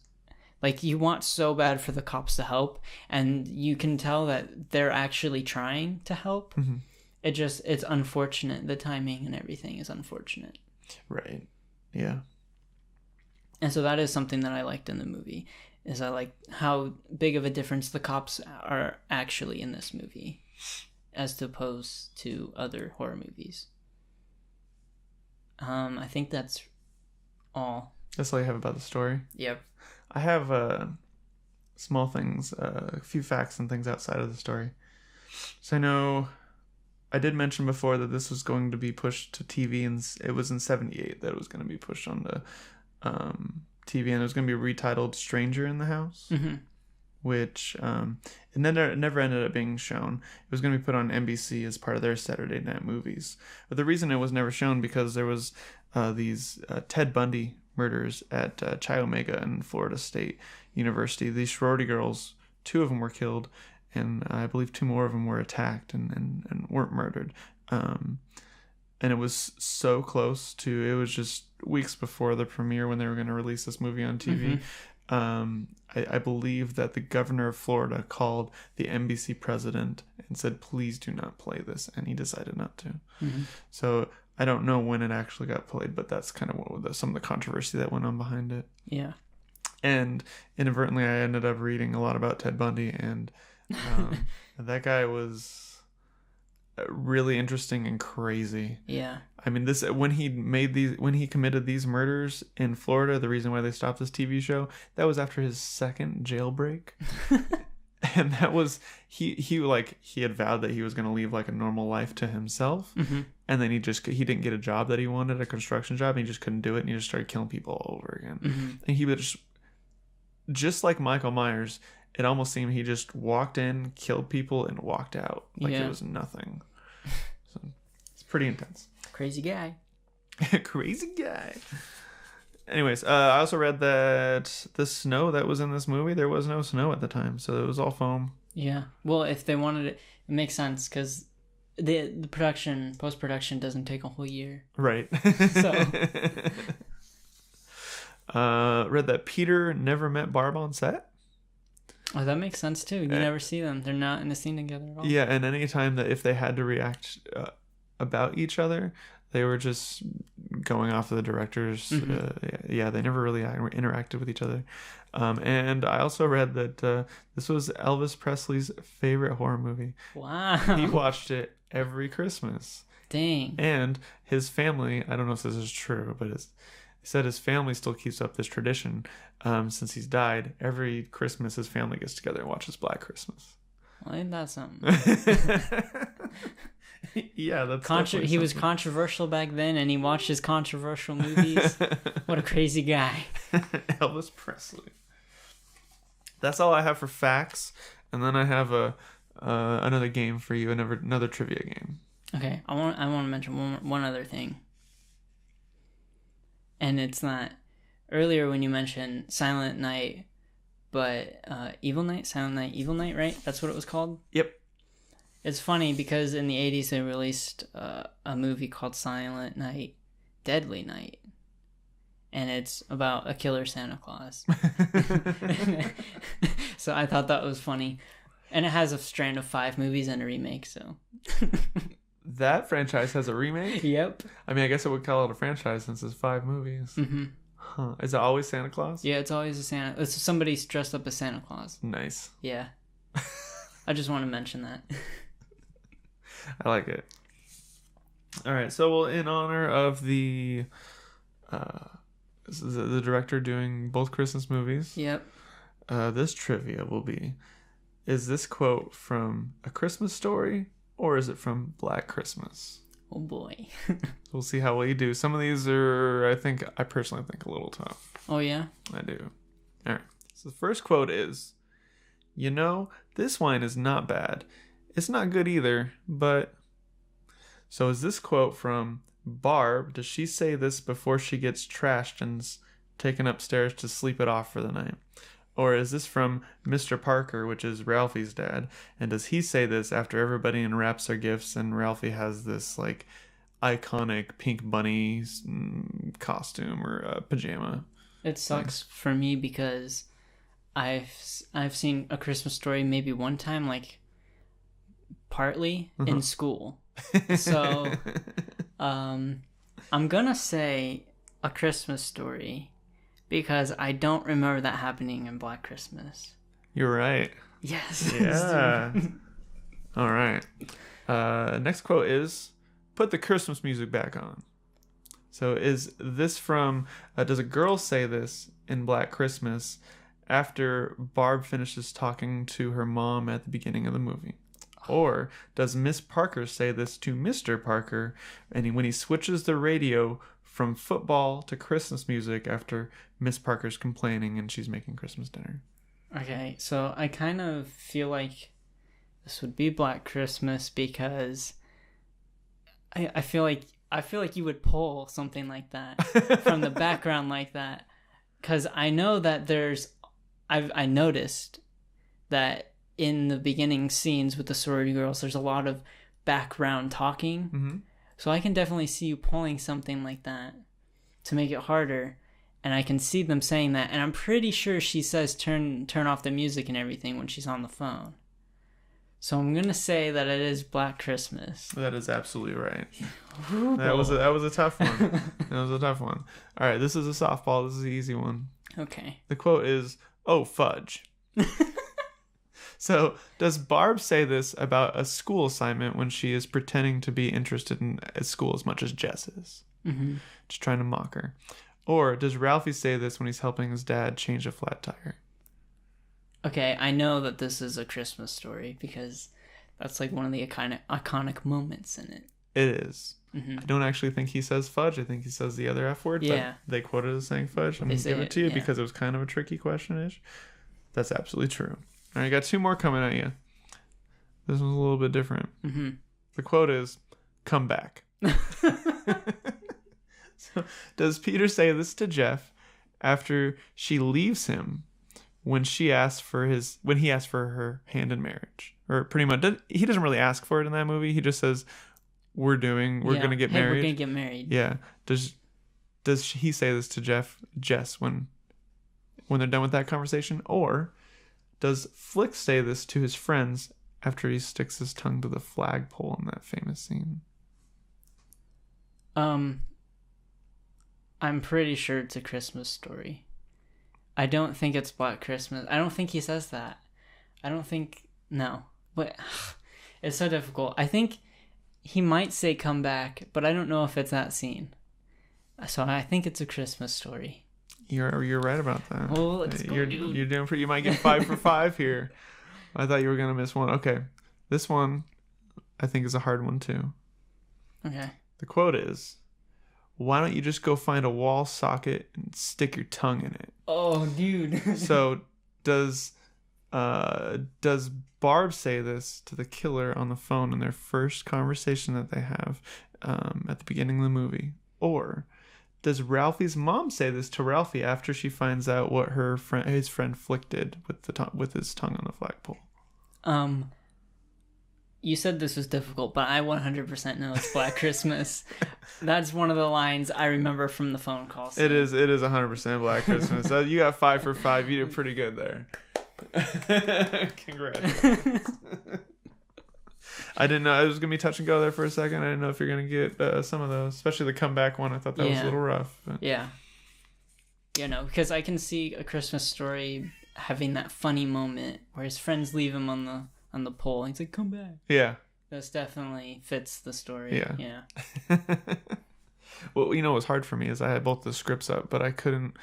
S2: Like, you want so bad for the cops to help, and you can tell that they're actually trying to help. Mm-hmm. It's unfortunate. The timing and everything is unfortunate.
S1: Right. Yeah.
S2: And so that is something that I liked in the movie, is I like how big of a difference the cops are actually in this movie, as opposed to other horror movies. I think that's all.
S1: That's all you have about the story?
S2: Yep.
S1: I have small things, a few facts and things outside of the story. So I know I did mention before that this was going to be pushed to TV, and it was in 1978 that it was going to be pushed on the TV, and it was going to be retitled Stranger in the House, mm-hmm. which it never ended up being shown. It was going to be put on NBC as part of their Saturday night movies. But the reason it was never shown because there was these Ted Bundy murders at Chi Omega in Florida State University. These sorority girls, 2 of them were killed, and I believe 2 more of them were attacked and weren't murdered. And it was so close to, it was just weeks before the premiere when they were going to release this movie on TV. Mm-hmm. I believe that the governor of Florida called the NBC president and said, please do not play this. And he decided not to.
S2: Mm-hmm.
S1: So I don't know when it actually got played, but that's kind of what some of the controversy that went on behind it.
S2: Yeah.
S1: And inadvertently, I ended up reading a lot about Ted Bundy, and that guy was really interesting and crazy.
S2: Yeah.
S1: I mean, when he committed these murders in Florida, the reason why they stopped this TV show, that was after his second jailbreak. And that was he had vowed that he was going to leave like a normal life to himself.
S2: Mm-hmm.
S1: And then he didn't get a job that he wanted, a construction job, and he just couldn't do it, and he just started killing people all over again.
S2: Mm-hmm.
S1: And he would just like Michael Myers, it almost seemed he just walked in, killed people, and walked out like it was nothing. So it's pretty intense.
S2: Crazy guy.
S1: Crazy guy. Anyways, I also read that the snow that was in this movie, there was no snow at the time, so it was all foam.
S2: Yeah. Well, if they wanted it makes sense because the post-production doesn't take a whole year.
S1: Right.
S2: So.
S1: Read that Peter never met Barb on set.
S2: Oh, that makes sense too. You never see them. They're not in a scene together at all.
S1: Yeah, and any time that if they had to react about each other, they were just going off of the directors.
S2: Mm-hmm.
S1: They never really interacted with each other. And I also read that this was Elvis Presley's favorite horror movie.
S2: Wow.
S1: He watched it every Christmas.
S2: Dang.
S1: And his family, I don't know if this is true, but he said his family still keeps up this tradition. Since he's died, every Christmas his family gets together and watches Black Christmas.
S2: Well, ain't that something?
S1: Yeah, that's
S2: he was controversial back then, and he watched his controversial movies. What a crazy guy.
S1: Elvis Presley. That's all I have for facts, and then I have another game for you, another trivia game.
S2: Okay, I want to mention one other thing, and it's not earlier when you mentioned Silent Night, but Evil Night, Silent Night, Evil Night, right? That's what it was called.
S1: Yep.
S2: It's funny because in the 80s they released a movie called Silent Night, Deadly Night. And it's about a killer Santa Claus. So I thought that was funny. And it has a strand of 5 movies and a remake, so.
S1: That franchise has a remake?
S2: Yep.
S1: I mean, I guess I would call it a franchise since it's 5 movies.
S2: Mm-hmm.
S1: Huh. Is it always Santa Claus?
S2: Yeah, it's always a Santa. It's somebody's dressed up as Santa Claus.
S1: Nice.
S2: Yeah. I just want to mention that.
S1: I like it. All right, so well, in honor of the director doing both Christmas movies,
S2: yep.
S1: This trivia will be: is this quote from A Christmas Story or is it from Black Christmas?
S2: Oh boy.
S1: We'll see how well you do. Some of these are, I personally think, a little tough.
S2: Oh yeah?
S1: I do. All right. So the first quote is, "You know, this wine is not bad. It's not good either, but..." So is this quote from Barb? Does she say this before she gets trashed and's taken upstairs to sleep it off for the night? Or is this from Mr. Parker, which is Ralphie's dad? And does he say this after everybody unwraps their gifts and Ralphie has this like iconic pink bunny costume or pajama?
S2: It sucks for me because I've seen A Christmas Story maybe one time, like partly in school. So I'm gonna say A Christmas Story because I don't remember that happening in Black Christmas.
S1: You're right.
S2: Yes.
S1: Yeah. All right. Next quote is, "Put the Christmas music back on." So is this from, does a girl say this in Black Christmas after Barb finishes talking to her mom at the beginning of the movie? Or does Miss Parker say this to Mr. Parker when he switches the radio from football to Christmas music after Miss Parker's complaining and she's making Christmas dinner?
S2: Okay, so I kind of feel like this would be Black Christmas because I feel like you would pull something like that from the background like that, because I know that I noticed that in the beginning scenes with the sorority girls, there's a lot of background talking.
S1: Mm-hmm.
S2: So I can definitely see you pulling something like that to make it harder. And I can see them saying that. And I'm pretty sure she says turn off the music and everything when she's on the phone. So I'm gonna say that it is Black Christmas.
S1: That is absolutely right.
S2: Ooh,
S1: That was a tough one. That was a tough one. All right, this is a softball. This is the easy one.
S2: Okay.
S1: The quote is, "Oh fudge." So, does Barb say this about a school assignment when she is pretending to be interested in school as much as Jess is?
S2: Mm-hmm.
S1: Just trying to mock her. Or does Ralphie say this when he's helping his dad change a flat tire?
S2: Okay, I know that this is a Christmas story because that's like one of the iconic moments in it.
S1: It is.
S2: Mm-hmm.
S1: I don't actually think he says fudge. I think he says the other F word.
S2: Yeah.
S1: But they quoted as saying fudge. I'm going to give it to you because it was kind of a tricky question-ish. That's absolutely true. All right, I got two more coming at you. This one's a little bit different.
S2: Mm-hmm.
S1: The quote is, "Come back." So, does Peter say this to Jeff after she leaves him when he asks for her hand in marriage? Or pretty much, he doesn't really ask for it in that movie. He just says, we're gonna get married.
S2: We're gonna get married.
S1: Yeah. Does he say this to Jess when they're done with that conversation? Or does Flick say this to his friends after he sticks his tongue to the flagpole in that famous scene?
S2: I'm pretty sure it's a Christmas story. I don't think it's Black Christmas. I don't think he says that. No. But it's so difficult. I think he might say come back, but I don't know if it's that scene. So I think it's a Christmas story.
S1: You're right about that.
S2: Well, let's go,
S1: you're doing pretty. You might get 5 for 5 here. I thought you were gonna miss one. Okay, this one I think is a hard one too.
S2: Okay.
S1: The quote is, "Why don't you just go find a wall socket and stick your tongue in it?"
S2: Oh, dude.
S1: So does Barb say this to the killer on the phone in their first conversation that they have at the beginning of the movie? Or does Ralphie's mom say this to Ralphie after she finds out what his friend Flick did with his tongue on the flagpole?
S2: You said this was difficult, but I 100% know it's Black Christmas. That's one of the lines I remember from the phone call scene.
S1: It is 100% Black Christmas. So you got 5 for 5. You did pretty good there. Congrats. I didn't know. I was going to be touch and go there for a second. I didn't know if you're going to get some of those, especially the comeback one. I thought that was a little rough. But.
S2: Yeah. You know, because I can see A Christmas Story having that funny moment where his friends leave him on the pole. And he's like, come back.
S1: Yeah.
S2: This definitely fits the story. Yeah.
S1: Well, what was hard for me is I had both the scripts up, but I couldn't.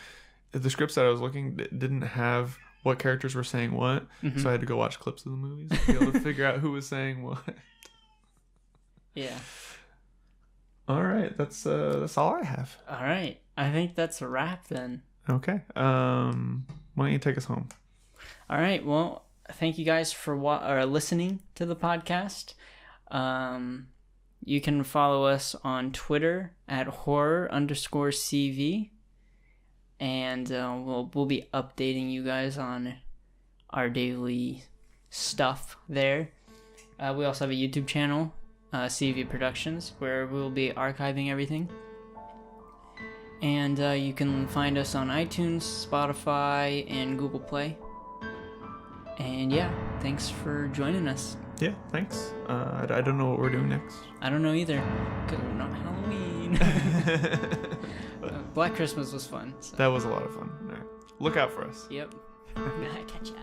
S1: The scripts that I was looking didn't have what characters were saying what, so I had to go watch clips of the movies to be able to figure out who was saying what.
S2: Yeah.
S1: All right, that's all I have.
S2: All right, I think that's a wrap then.
S1: Okay. Why don't you take us home?
S2: All right. Well, thank you guys for listening to the podcast. You can follow us on Twitter at horror_CV. And we'll be updating you guys on our daily stuff there. We also have a YouTube channel, CV Productions, where we'll be archiving everything. And you can find us on iTunes, Spotify, and Google Play. And yeah, thanks for joining us.
S1: Yeah, thanks. I don't know what we're doing next.
S2: I don't know either, because we're not Halloween. Black Christmas was fun. So.
S1: That was a lot of fun. All right. Look out for us.
S2: Yep. Catch ya.